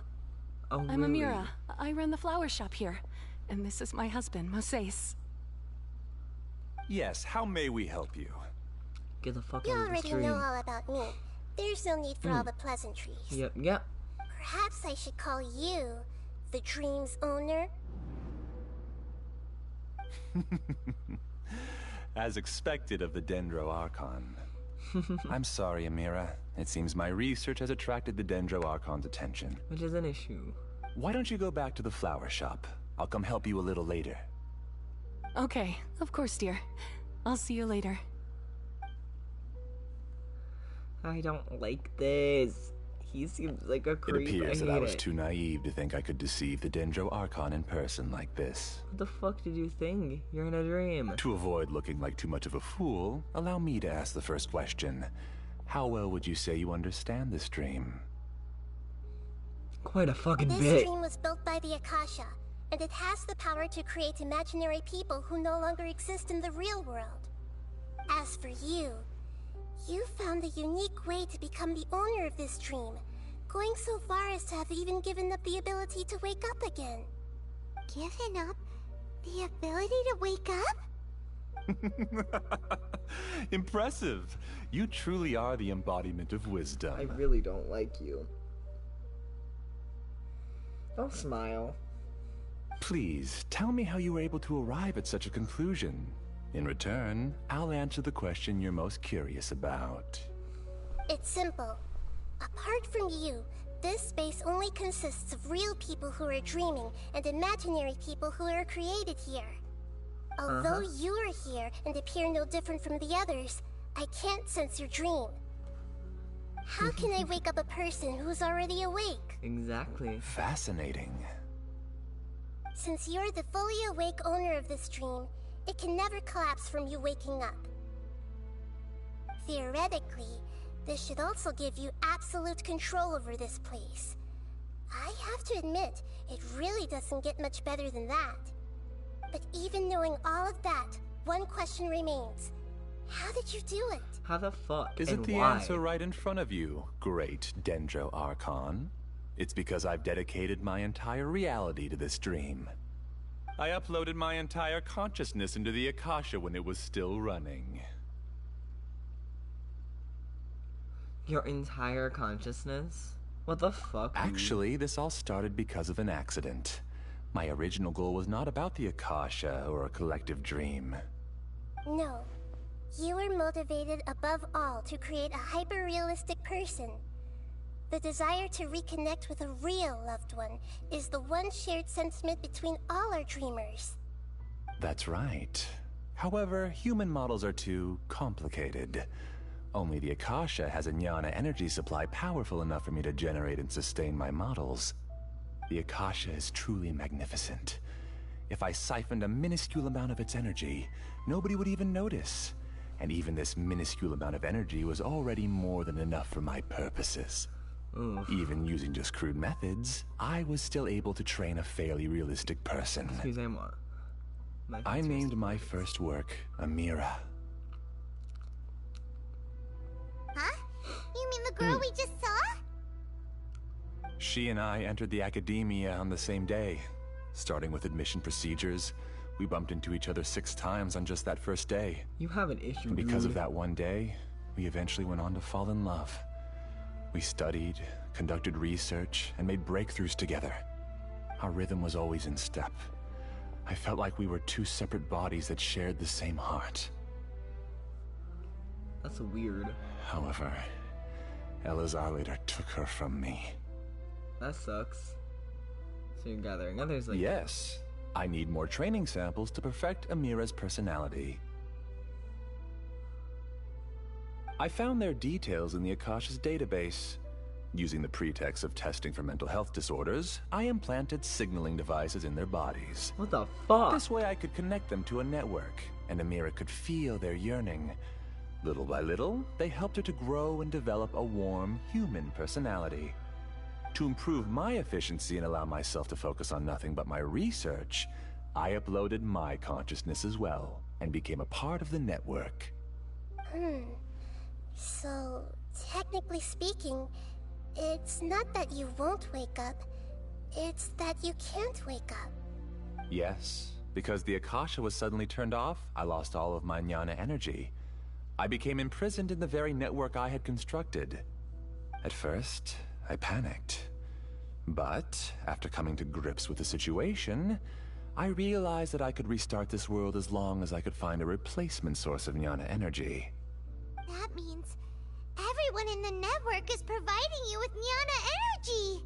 Oh, I'm really? Amira. I run the flower shop here. And this is my husband, Moses. Yes, how may we help you? Get the fuck You out of the already stream. know all about me. There's no need for all the pleasantries. Yep. Perhaps I should call you the dream's owner? As expected of the Dendro Archon. I'm sorry, Amira. It seems my research has attracted the Dendro Archon's attention. Which is an issue. Why don't you go back to the flower shop? I'll come help you a little later. Okay, of course, dear. I'll see you later. I don't like this. He seems like a It creep. appears that I I hate was it. too naive to think I could deceive the Dendro Archon in person like this. What the fuck did you think? You're in a dream. To avoid looking like too much of a fool, allow me to ask the first question. How well would you say you understand this dream? Quite a fucking This bit. dream was built by the Akasha, and it has the power to create imaginary people who no longer exist in the real world. As for you, you found a unique way to become the owner of this dream, going so far as to have even given up the ability to wake up again. Given up the ability to wake up? Impressive! You truly are the embodiment of wisdom. I really don't like you. Don't smile. Please, tell me how you were able to arrive at such a conclusion. In return, I'll answer the question you're most curious about. It's simple. Apart from you, this space only consists of real people who are dreaming and imaginary people who are created here. Although you are here and appear no different from the others, I can't sense your dream. How can I wake up a person who's already awake? Exactly. Fascinating. Since you're the fully awake owner of this dream, it can never collapse from you waking up. Theoretically, this should also give you absolute control over this place. I have to admit, it really doesn't get much better than that. But even knowing all of that, one question remains. How did you do it? How the fuck? Isn't and the why? answer right in front of you, great Dendro Archon? It's because I've dedicated my entire reality to this dream. I uploaded my entire consciousness into the Akasha when it was still running. Your entire consciousness? What the fuck? Actually, this all started because of an accident. My original goal was not about the Akasha or a collective dream. No. You were motivated above all to create a hyper-realistic person. The desire to reconnect with a real loved one is the one shared sentiment between all our dreamers. That's right. However, human models are too complicated. Only the Akasha has a jnana energy supply powerful enough for me to generate and sustain my models. The Akasha is truly magnificent. If I siphoned a minuscule amount of its energy, nobody would even notice. And even this minuscule amount of energy was already more than enough for my purposes. Even using just crude methods, I was still able to train a fairly realistic person. Excusez-moi. I named my first work Amira. Huh? You mean the girl we just saw? She and I entered the academia on the same day. Starting with admission procedures, we bumped into each other 6 times on just that first day. You have an issue, And because dude. of that one day, we eventually went on to fall in love. We studied, conducted research, and made breakthroughs together. Our rhythm was always in step. I felt like we were 2 separate bodies that shared the same heart. That's weird. However, Elazar later took her from me. That sucks. So you're gathering others like... Yes. I need more training samples to perfect Amira's personality. I found their details in the Akasha's database. Using the pretext of testing for mental health disorders, I implanted signaling devices in their bodies. What the fuck? This way I could connect them to a network, and Amira could feel their yearning. Little by little, they helped her to grow and develop a warm, human personality. To improve my efficiency and allow myself to focus on nothing but my research, I uploaded my consciousness as well, and became a part of the network. So, technically speaking, it's not that you won't wake up, it's that you can't wake up. Yes, because the Akasha was suddenly turned off, I lost all of my jnana energy. I became imprisoned in the very network I had constructed. At first, I panicked. But, after coming to grips with the situation, I realized that I could restart this world as long as I could find a replacement source of jnana energy. That means everyone in the network is providing you with jnana energy.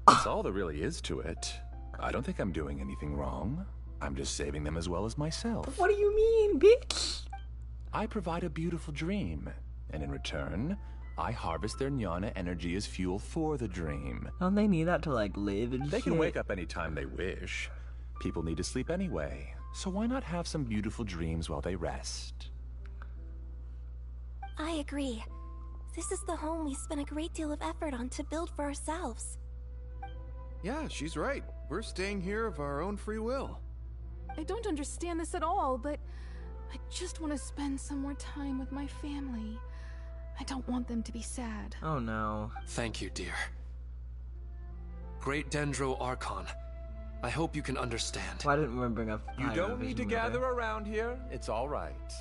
That's all there really is to it. I don't think I'm doing anything wrong. I'm just saving them as well as myself. What do you mean, bitch? I provide a beautiful dream, and in return, I harvest their jnana energy as fuel for the dream. Don't they need that to, like, live and They shit? can wake up anytime they wish. People need to sleep anyway, so why not have some beautiful dreams while they rest? I agree. This is the home we spent a great deal of effort on to build for ourselves. Yeah, she's right. We're staying here of our own free will. I don't understand this at all, but I just want to spend some more time with my family. I don't want them to be sad. Oh no. Thank you, dear. Great Dendro Archon, I hope you can understand. Why didn't we bring up... You don't need to gather around here. It's all right.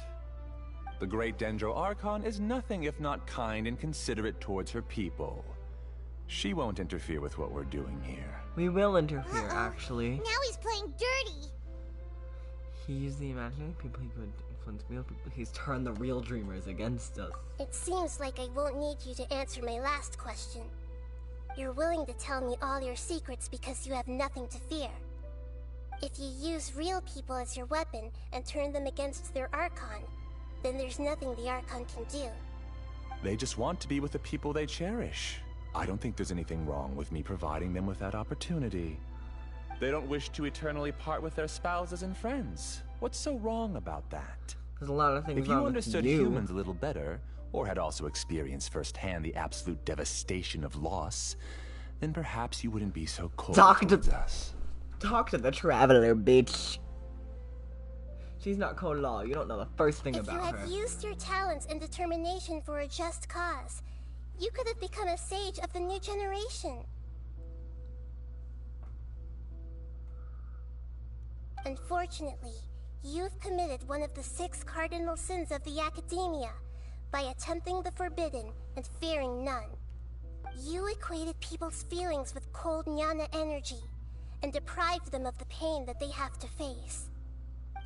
The great Dendro Archon is nothing if not kind and considerate towards her people. She won't interfere with what we're doing here. We will interfere, actually. Now he's playing dirty. He's the imaginary people he could influence real people. He's turned the real dreamers against us. It seems like I won't need you to answer my last question. You're willing to tell me all your secrets because you have nothing to fear. If you use real people as your weapon and turn them against their Archon, then there's nothing the Archon can do. They just want to be with the people they cherish. I don't think there's anything wrong with me providing them with that opportunity. They don't wish to eternally part with their spouses and friends. What's so wrong about that? There's a lot of things If you wrong understood with you. humans a little better, or had also experienced firsthand the absolute devastation of loss, then perhaps you wouldn't be so cold towards us. Talk to the traveler, bitch. She's not Code Law. You don't know the first thing If you about had her. used your talents and determination for a just cause, you could have become a sage of the new generation. Unfortunately, you've committed one of the 6 cardinal sins of the Academia by attempting the forbidden and fearing none. You equated people's feelings with cold jnana energy and deprived them of the pain that they have to face.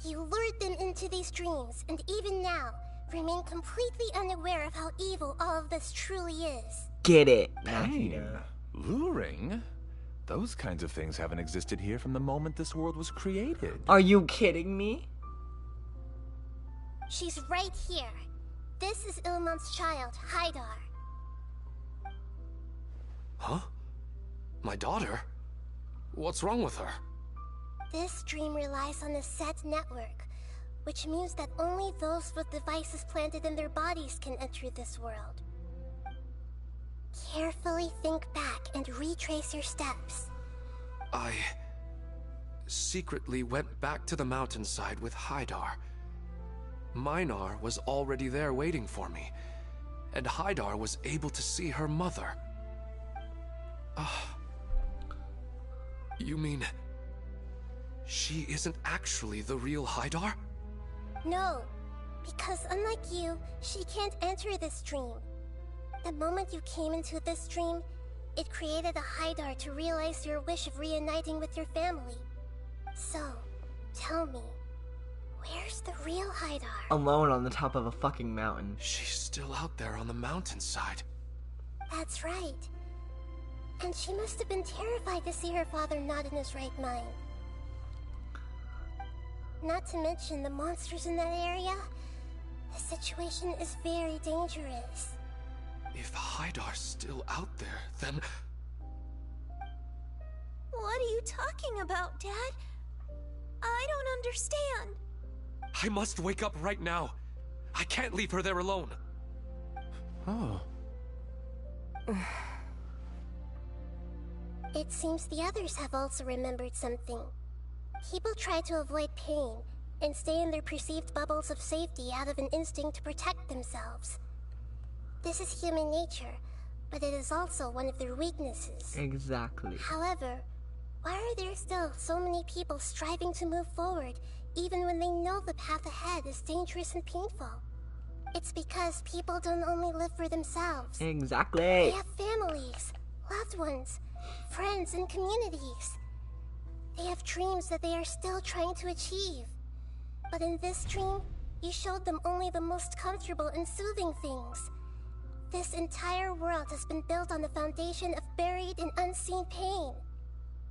You lured them into these dreams, and even now, remain completely unaware of how evil all of this truly is. Get it, Pain? Nahida. Luring? Those kinds of things haven't existed here from the moment this world was created. Are you kidding me? She's right here. This is Ilmon's child, Haidar. Huh? My daughter? What's wrong with her? This dream relies on a set network, which means that only those with devices planted in their bodies can enter this world. Carefully think back and retrace your steps. I secretly went back to the mountainside with Haidar. Minar was already there waiting for me, and Haidar was able to see her mother. You mean she isn't actually the real Haidar? No, because unlike you, she can't enter this dream. The moment you came into this dream, it created a Haidar to realize your wish of reuniting with your family. So, tell me, where's the real Haidar? Alone on the top of a fucking mountain. She's still out there on the mountainside. That's right. And she must have been terrified to see her father not in his right mind. Not to mention the monsters in that area. The situation is very dangerous. If Haidar's still out there, then... What are you talking about, Dad? I don't understand. I must wake up right now. I can't leave her there alone. Oh. It seems the others have also remembered something. People try to avoid pain and stay in their perceived bubbles of safety out of an instinct to protect themselves. This is human nature, but it is also one of their weaknesses. Exactly. However, why are there still so many people striving to move forward even when they know the path ahead is dangerous and painful? It's because people don't only live for themselves. Exactly. They have families, loved ones, friends, and communities. They have dreams that they are still trying to achieve. But in this dream, you showed them only the most comfortable and soothing things. This entire world has been built on the foundation of buried and unseen pain.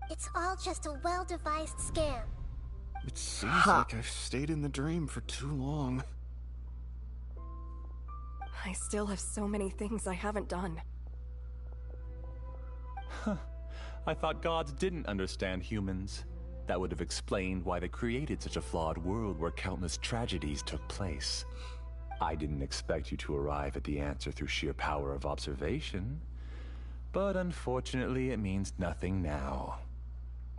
It's all just a well-devised scam. It seems like I've stayed in the dream for too long. I still have so many things I haven't done. I thought gods didn't understand humans. That would have explained why they created such a flawed world where countless tragedies took place. I didn't expect you to arrive at the answer through sheer power of observation. But unfortunately, it means nothing now.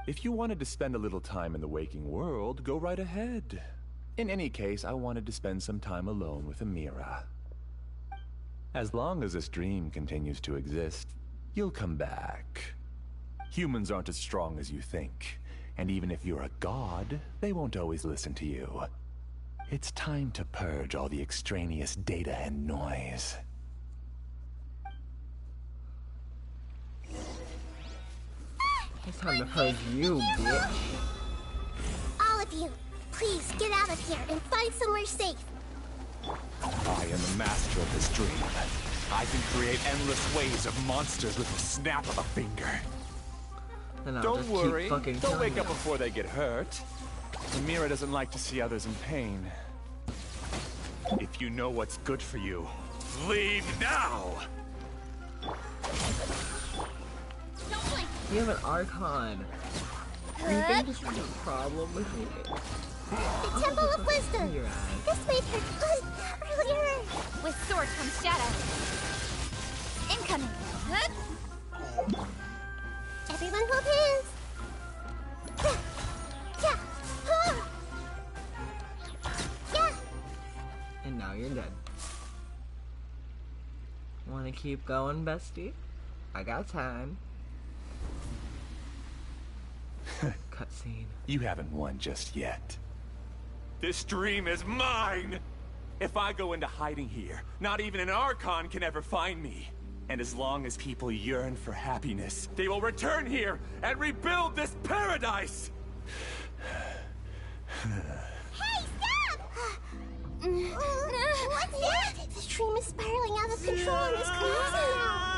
If you wanted to spend a little time in the waking world, go right ahead. In any case, I wanted to spend some time alone with Amira. As long as this dream continues to exist, you'll come back. Humans aren't as strong as you think, and even if you're a god, they won't always listen to you. It's time to purge all the extraneous data and noise. It's time to purge you, bitch. All of you, please get out of here and find somewhere safe. I am the master of this dream. I can create endless waves of monsters with the snap of a finger. And I'll Don't just worry, keep fucking they'll killing wake up you. before they get hurt. Amira doesn't like to see others in pain. If you know what's good for you, leave now! You have an Archon. Do you think this is a problem with me? The Temple of Wisdom! Your ass. This made her fun earlier! With sword comes shadow. Incoming. Huh? Everyone hold hands! you're dead. Wanna keep going, bestie? I got time. Cutscene. You haven't won just yet. This dream is mine! If I go into hiding here, not even an Archon can ever find me. And as long as people yearn for happiness, they will return here and rebuild this paradise! Hey, stop! What's that? This dream is spiraling out of control and is collapsing now.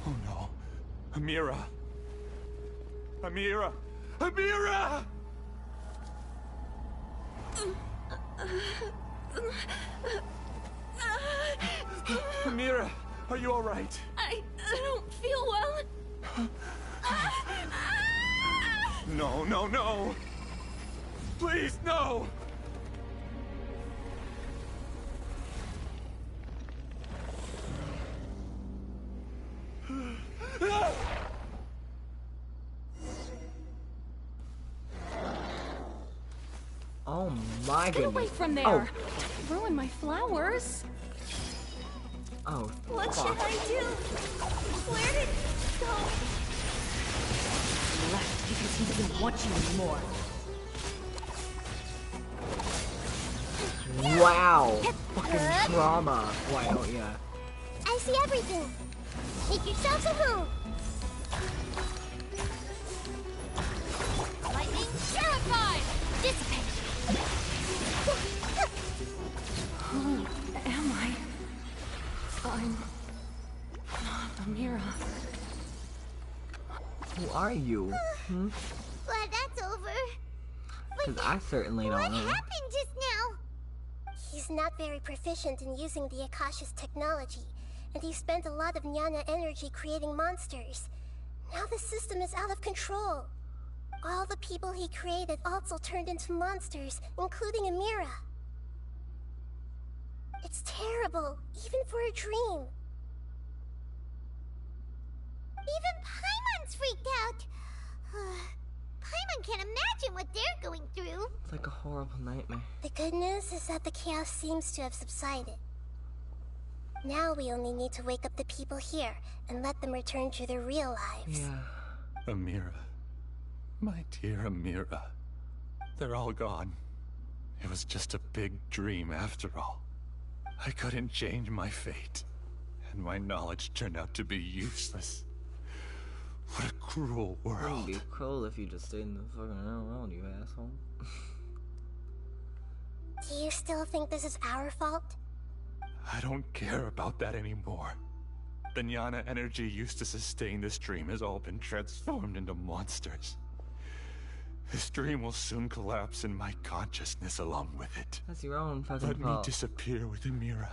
Oh no. Amira. Amira! Amira! Amira, are you alright? I don't feel well. No, no, no! Please, no! Oh my Get goodness. away from there! Oh, Don't ruin my flowers! oh What fuck. should I do? Where did he go? He left because he doesn't want you anymore. Wow. Fucking trauma. Why don't ya? I see everything. Make yourselves at home. Lightning terrified! Dissipate! Who am I? I'm not Amira. Who are you? Hmm? Glad that's over. Because I certainly don't What know. happened just now? He's not very proficient in using the Akasha's technology, and he spent a lot of Jnana energy creating monsters. Now the system is out of control. All the people he created also turned into monsters, including Amira. It's terrible, even for a dream. Even Paimon's freaked out. Paimon can't imagine what they're going through. It's like a horrible nightmare. The good news is that the chaos seems to have subsided. Now we only need to wake up the people here and let them return to their real lives. Yeah. Amira. My dear Amira. They're all gone. It was just a big dream after all. I couldn't change my fate, and my knowledge turned out to be useless. What a cruel It would world. be cruel if you just stayed in the fucking real world, you asshole. Do you still think this is our fault? I don't care about that anymore. The Jnana energy used to sustain this dream has all been transformed into monsters. This dream will soon collapse and my consciousness along with it. That's your own fucking Let me fault. disappear with Amira.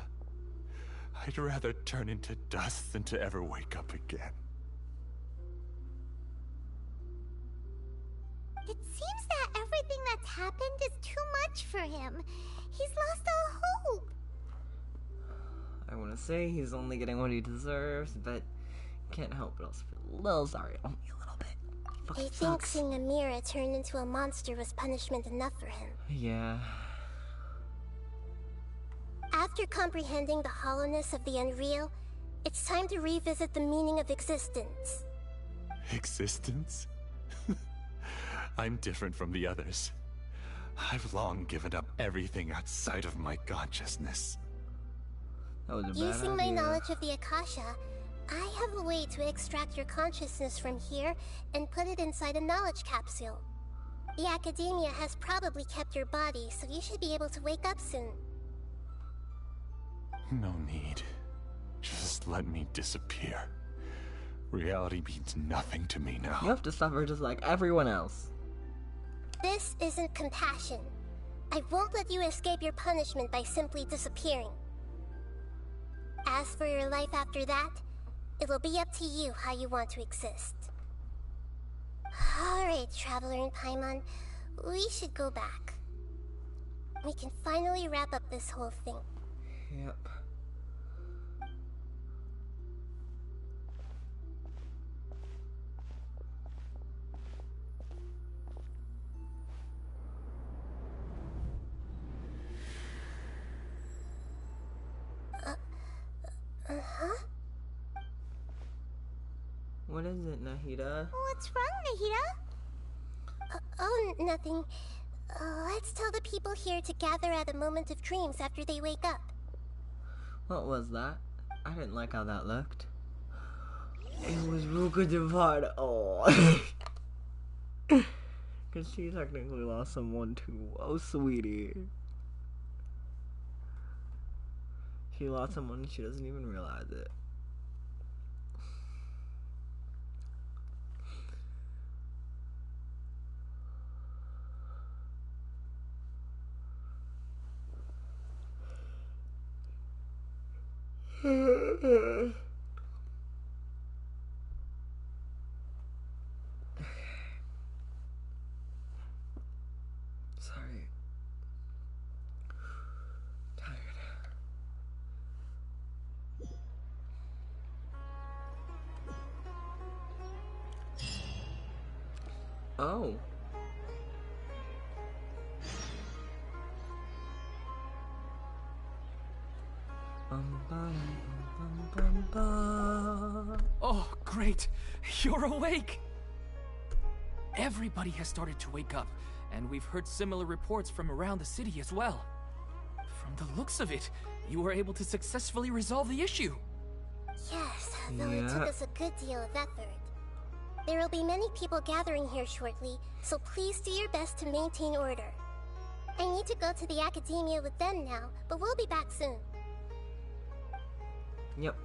I'd rather turn into dust than to ever wake up again. It seems that everything that's happened is too much for him. He's lost all hope. I want to say he's only getting what he deserves, but can't help but also feel a little sorry. Only a little bit. I Fucking think sucks. seeing Amira turn into a monster was punishment enough for him. Yeah. After comprehending the hollowness of the unreal, it's time to revisit the meaning of existence. Existence? I'm different from the others. I've long given up everything outside of my consciousness. That was a bad Using my idea. knowledge of the Akasha, I have a way to extract your consciousness from here and put it inside a knowledge capsule. The Academia has probably kept your body, so you should be able to wake up soon. No need. Just let me disappear. Reality means nothing to me now. You have to suffer just like everyone else. This isn't compassion. I won't let you escape your punishment by simply disappearing. As for your life after that, it'll be up to you how you want to exist. Alright, Traveler and Paimon, we should go back. We can finally wrap up this whole thing. Yep. Uh-huh. What is it, Nahida? What's wrong, Nahida? Oh, nothing. Let's tell the people here to gather at a moment of dreams after they wake up. What was that? I didn't like how that looked. It was Ruka Devard. Oh. Because she technically lost someone too. Oh, sweetie. She lost someone and she doesn't even realize it. Sorry. Tired. Oh. Oh, great! You're awake! Everybody has started to wake up, and we've heard similar reports from around the city as well. From the looks of it, you were able to successfully resolve the issue. Yes, though it took us a good deal of effort. There will be many people gathering here shortly, so please do your best to maintain order. I need to go to the academia with them now, but we'll be back soon. Yep.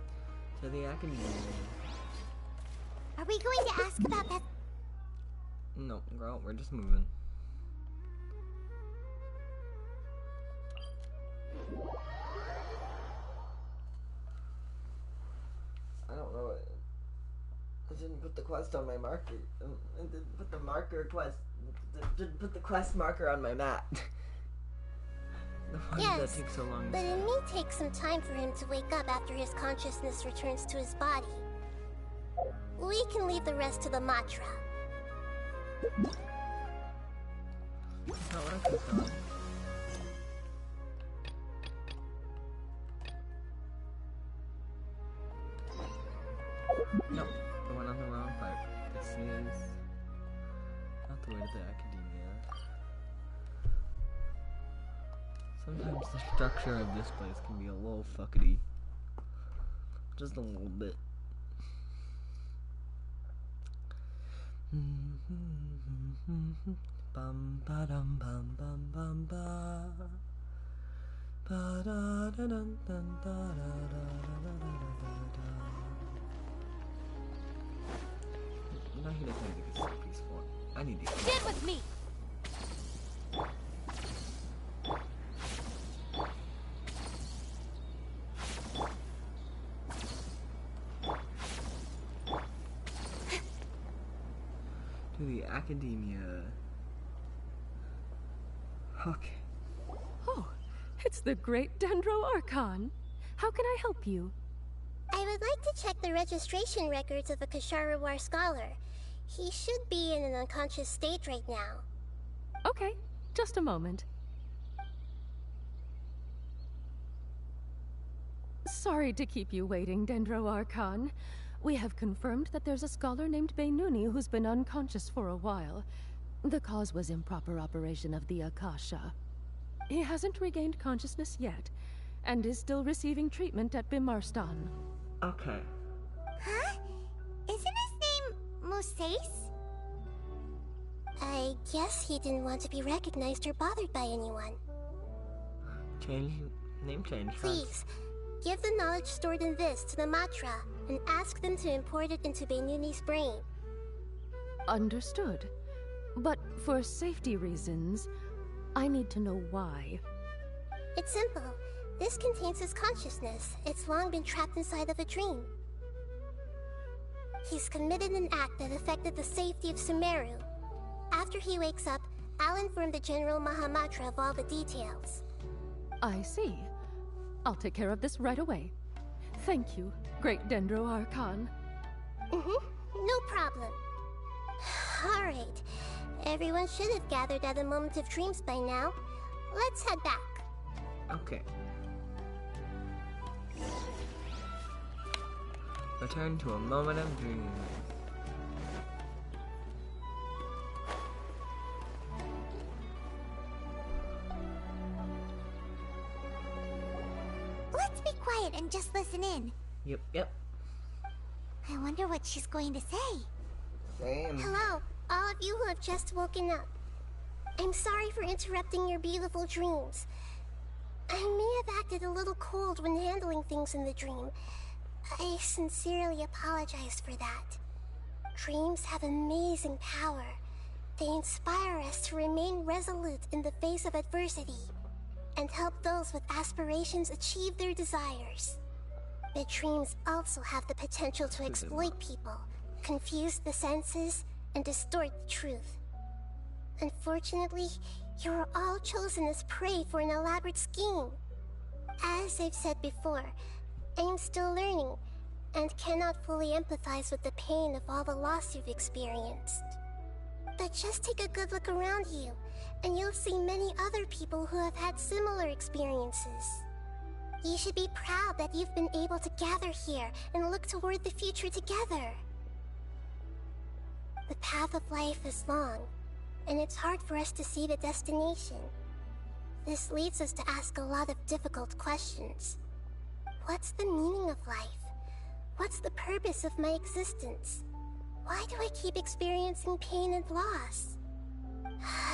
To the academia. Are we going to ask about that? No, girl, we're just moving. I don't know. I didn't put the quest on my marker. I didn't put the marker quest. Didn't put the quest marker on my map. Why did that take so long? But it may take some time for him to wake up after his consciousness returns to his body. We can leave the rest to the mantra. That's not what I clicked on. No, I went on the wrong part. This is not the way to the academia. Sometimes the structure of this place can be a little fuckety. Just a little bit. Bum ba dum bum bum bum ba. Ba da da dun dun da da da da da da da. Nahida music is so peaceful. I need these. Get with me. To the academia. Okay. Oh, it's the great Dendro Archon. How can I help you? I would like to check the registration records of a Kashara War scholar. He should be in an unconscious state right now. Okay, just a moment. Sorry to keep you waiting, Dendro Archon. We have confirmed that there's a scholar named Beinuni who's been unconscious for a while. The cause was improper operation of the Akasha. He hasn't regained consciousness yet, and is still receiving treatment at Bimarstan. Okay. Huh? Isn't his name Musace? I guess he didn't want to be recognized or bothered by anyone. Change. Name change. Please, give the knowledge stored in this to the Matra, and ask them to import it into Beinuni's brain. Understood. But for safety reasons, I need to know why. It's simple. This contains his consciousness. It's long been trapped inside of a dream. He's committed an act that affected the safety of Sumeru. After he wakes up, I'll inform the General Mahamatra of all the details. I see. I'll take care of this right away. Thank you, Great Dendro Archon. No problem. Alright. Everyone should have gathered at a Moment of Dreams by now. Let's head back. Okay. Return to a moment of dreams. Let's be quiet and just listen in. Yep. I wonder what she's going to say. Same. Hello, all of you who have just woken up. I'm sorry for interrupting your beautiful dreams. I may have acted a little cold when handling things in the dream. I sincerely apologize for that. Dreams have amazing power. They inspire us to remain resolute in the face of adversity and help those with aspirations achieve their desires. But dreams also have the potential to exploit people, confuse the senses, and distort the truth. Unfortunately, you are all chosen as prey for an elaborate scheme. As I've said before, I am still learning, and cannot fully empathize with the pain of all the loss you've experienced. But just take a good look around you, and you'll see many other people who have had similar experiences. You should be proud that you've been able to gather here and look toward the future together. The path of life is long, and it's hard for us to see the destination. This leads us to ask a lot of difficult questions. What's the meaning of life? What's the purpose of my existence? Why do I keep experiencing pain and loss?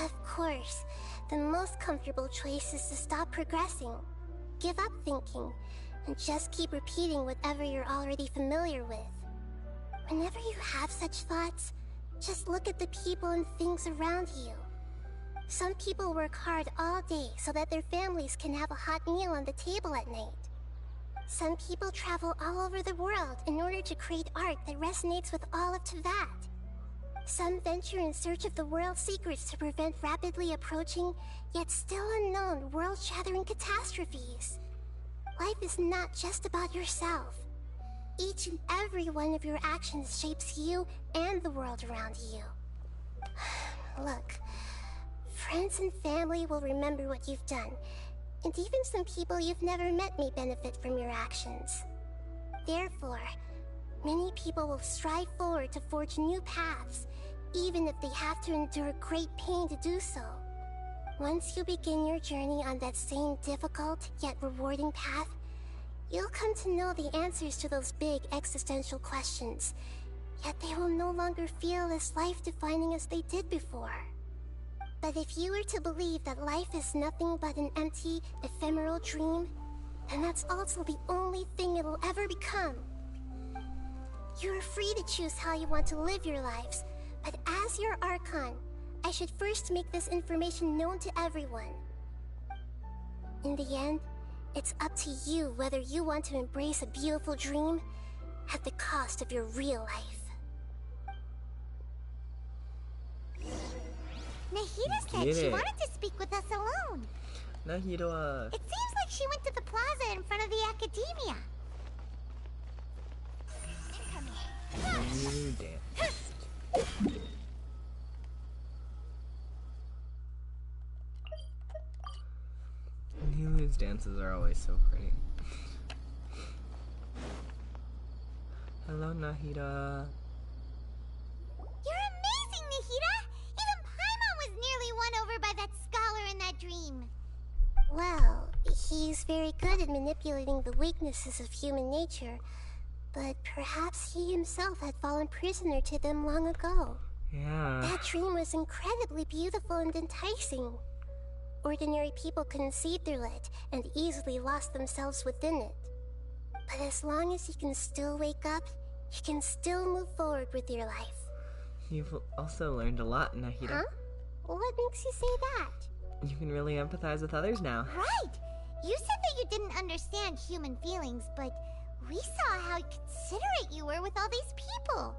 Of course, the most comfortable choice is to stop progressing, give up thinking, and just keep repeating whatever you're already familiar with. Whenever you have such thoughts, just look at the people and things around you. Some people work hard all day so that their families can have a hot meal on the table at night. Some people travel all over the world in order to create art that resonates with all of Teyvat. Some venture in search of the world's secrets to prevent rapidly approaching, yet still unknown, world-shattering catastrophes. Life is not just about yourself. Each and every one of your actions shapes you and the world around you. Look, friends and family will remember what you've done, and even some people you've never met may benefit from your actions. Therefore, many people will strive forward to forge new paths, even if they have to endure great pain to do so. Once you begin your journey on that same difficult yet rewarding path, you'll come to know the answers to those big existential questions, yet they will no longer feel as life-defining as they did before. But if you were to believe that life is nothing but an empty, ephemeral dream, then that's also the only thing it'll ever become. You're free to choose how you want to live your lives, but as your Archon, I should first make this information known to everyone. In the end, it's up to you whether you want to embrace a beautiful dream at the cost of your real life. Nahida said she wanted to speak with us alone. Nahida. It seems like she went to the plaza in front of the academia. New dance. Nelu's dances are always so pretty. Hello, Nahida. You're amazing, Nahida! Even Paimon was nearly won over by that scholar in that dream. Well, he's very good at manipulating the weaknesses of human nature, but perhaps he himself had fallen prisoner to them long ago. Yeah. That dream was incredibly beautiful and enticing. Ordinary people couldn't see through it and easily lost themselves within it. But as long as you can still wake up, you can still move forward with your life. You've also learned a lot, Nahida. Huh? What makes you say that? You can really empathize with others now. Right! You said that you didn't understand human feelings, but we saw how considerate you were with all these people.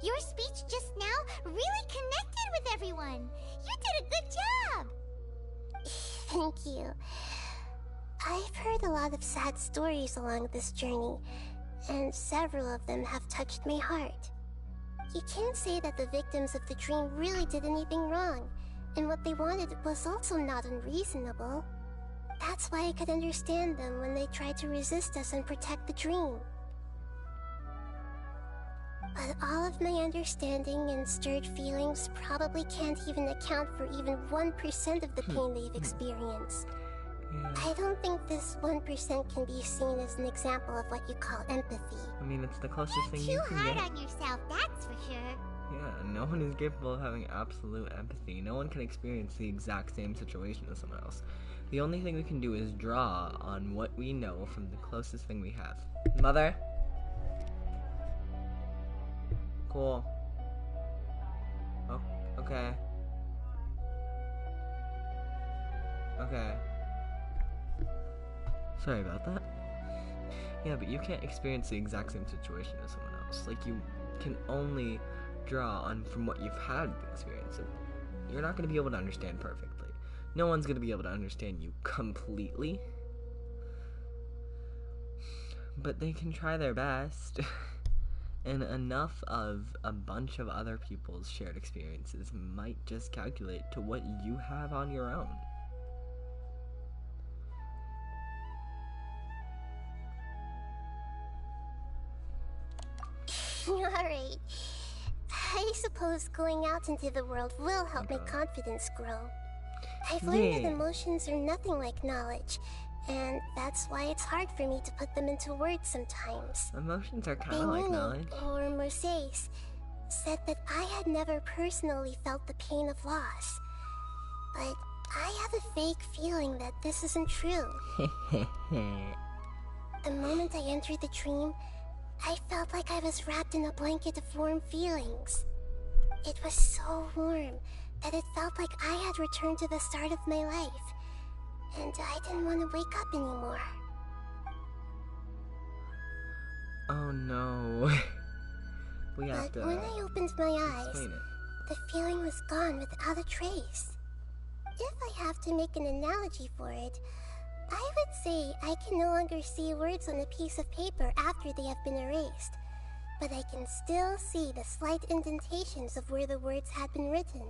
Your speech just now really connected with everyone. You did a good job. Thank you. I've heard a lot of sad stories along this journey, and several of them have touched my heart. You can't say that the victims of the dream really did anything wrong, and what they wanted was also not unreasonable. That's why I could understand them when they tried to resist us and protect the dream. But all of my understanding and stirred feelings probably can't even account for even 1% of the pain they've experienced. I don't think this 1% can be seen as an example of what you call empathy. I mean, it's the closest thing you can Hard get. on yourself, that's for sure. Yeah, no one is capable of having absolute empathy. No one can experience the exact same situation as someone else. The only thing we can do is draw on what we know from the closest thing we have. Mother? Cool. Oh, okay. Okay. Sorry about that. Yeah, but you can't experience the exact same situation as someone else. Like, you can only draw on from what you've had the experience of. You're not going to be able to understand perfectly. No one's going to be able to understand you completely. But they can try their best. And enough of a bunch of other people's shared experiences might just calculate to what you have on your own. Alright. I suppose going out into the world will help my confidence grow. I've learned that emotions are nothing like knowledge, and that's why it's hard for me to put them into words sometimes. Emotions are kind of like knowledge. Or Mercedes said that I had never personally felt the pain of loss, but I have a vague feeling that this isn't true. The moment I entered the dream, I felt like I was wrapped in a blanket of warm feelings. It was so warm that it felt like I had returned to the start of my life, and I didn't want to wake up anymore. Oh no. We have to. But when I opened my eyes, explain it. the feeling was gone without a trace. If I have to make an analogy for it, I would say I can no longer see words on a piece of paper after they have been erased, but I can still see the slight indentations of where the words had been written.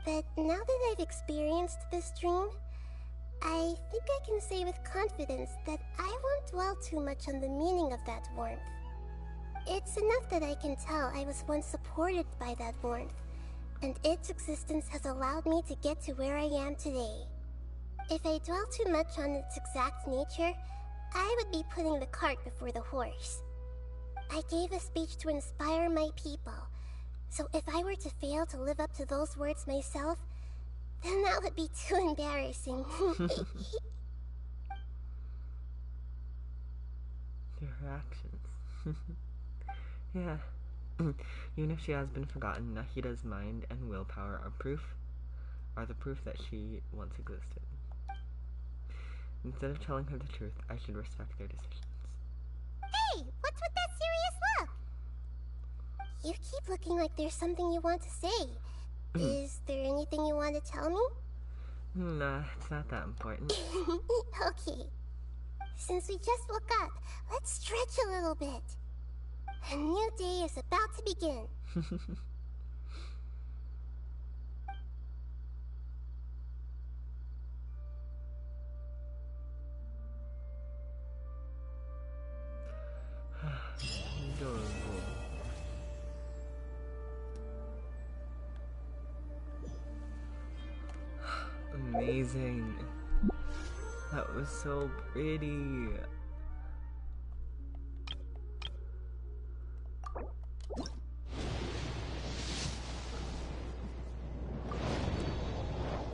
But now that I've experienced this dream, I think I can say with confidence that I won't dwell too much on the meaning of that warmth. It's enough that I can tell I was once supported by that warmth, and its existence has allowed me to get to where I am today. If I dwell too much on its exact nature, I would be putting the cart before the horse. I gave a speech to inspire my people, so if I were to fail to live up to those words myself, then that would be too embarrassing. Your actions. Yeah. Even if she has been forgotten, Nahida's mind and willpower are the proof that she once existed. Instead of telling her the truth, I should respect their decisions. Hey, what's with that serious look? You keep looking like there's something you want to say. Is there anything you want to tell me? Nah, it's not that important. Okay. Since we just woke up, let's stretch a little bit. A new day is about to begin. Adorable. Amazing. That was so pretty. I'm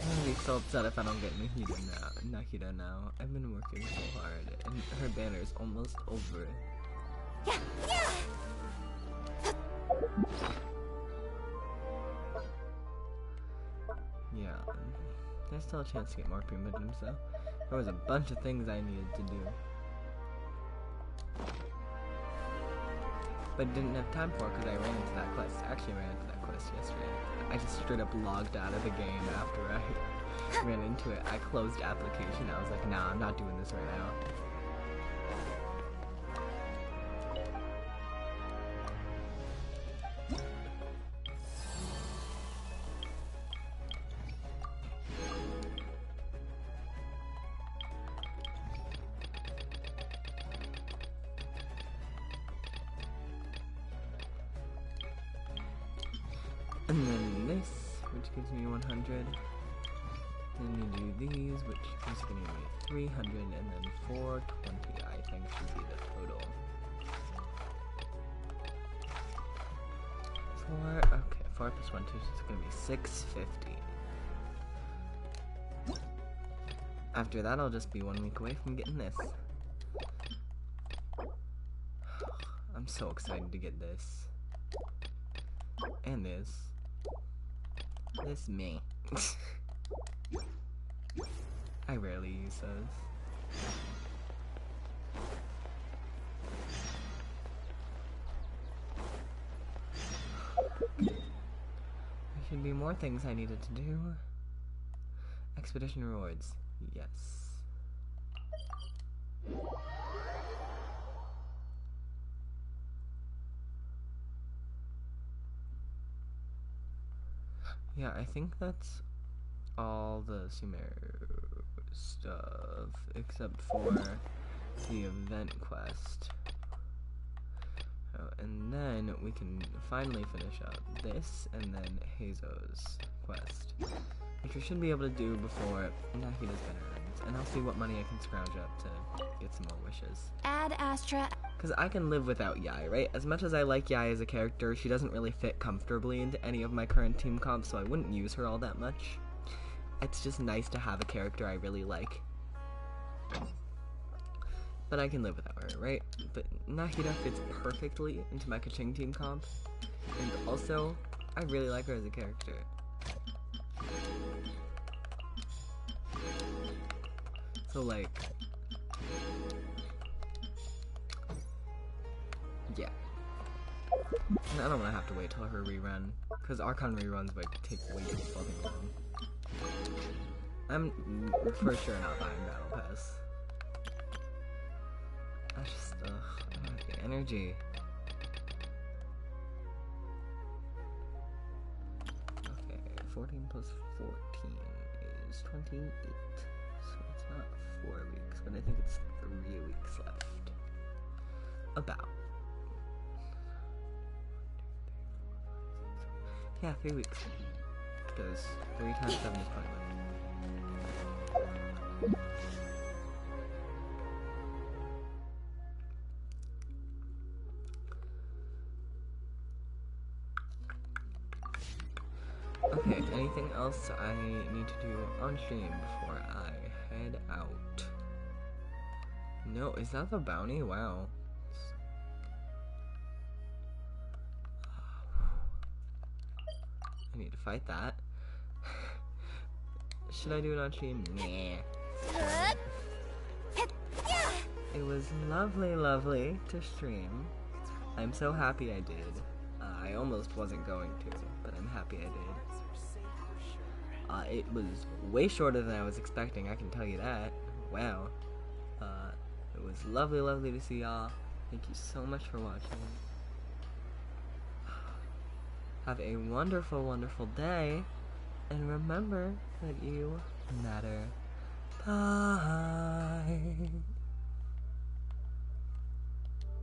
gonna be so upset if I don't get Nahida now. I've been working so hard, and her banner is almost over. Yeah, there's still a chance to get more Prima Gems though. There was a bunch of things I needed to do. but didn't have time for because I ran into that quest. I actually ran into that quest yesterday. I just straight up logged out of the game after I ran into it. I closed application. I was like, nah, I'm not doing this right now. And then this, which gives me 100. Then you do these, which is going to be 300, and then 420, I think, should be the total. 4 plus 1, 2, so it's going to be 650. After that, I'll just be 1 week away from getting this. I'm so excited to get this. And this. This me. I rarely use those. There should be more things I needed to do. Expedition rewards. Yes. Yeah, I think that's all the Sumer stuff, except for the event quest. Oh, and then we can finally finish up this, and then Hazo's quest, which we should be able to do before Nahida's banner ends, and I'll see what money I can scrounge up to get some more wishes. Add Astra. Because I can live without Yae, right? As much as I like Yae as a character, she doesn't really fit comfortably into any of my current team comps, so I wouldn't use her all that much. It's just nice to have a character I really like. But I can live without her, right? But Nahida fits perfectly into my Kaching team comp, and also, I really like her as a character. So, like... yeah. And I don't want to have to wait till her rerun, because Archon reruns would take way too fucking long. I'm for sure not buying Battle Pass. I just, I don't have the energy. Okay, 14 plus 14 is 28. So it's not 4 weeks, but I think it's 3 weeks left. About. Yeah, 3 weeks. Because 3 times 7 is 21. Okay, anything else I need to do on stream before I head out? No, is that the bounty? Wow. I need to fight that. Should I do it on stream? Nah. It was lovely to stream. I'm so happy I did. I almost wasn't going to, but I'm happy I did. It was way shorter than I was expecting, I can tell you that. Wow. It was lovely to see y'all. Thank you so much for watching. Have a wonderful day. And remember that you matter. Bye.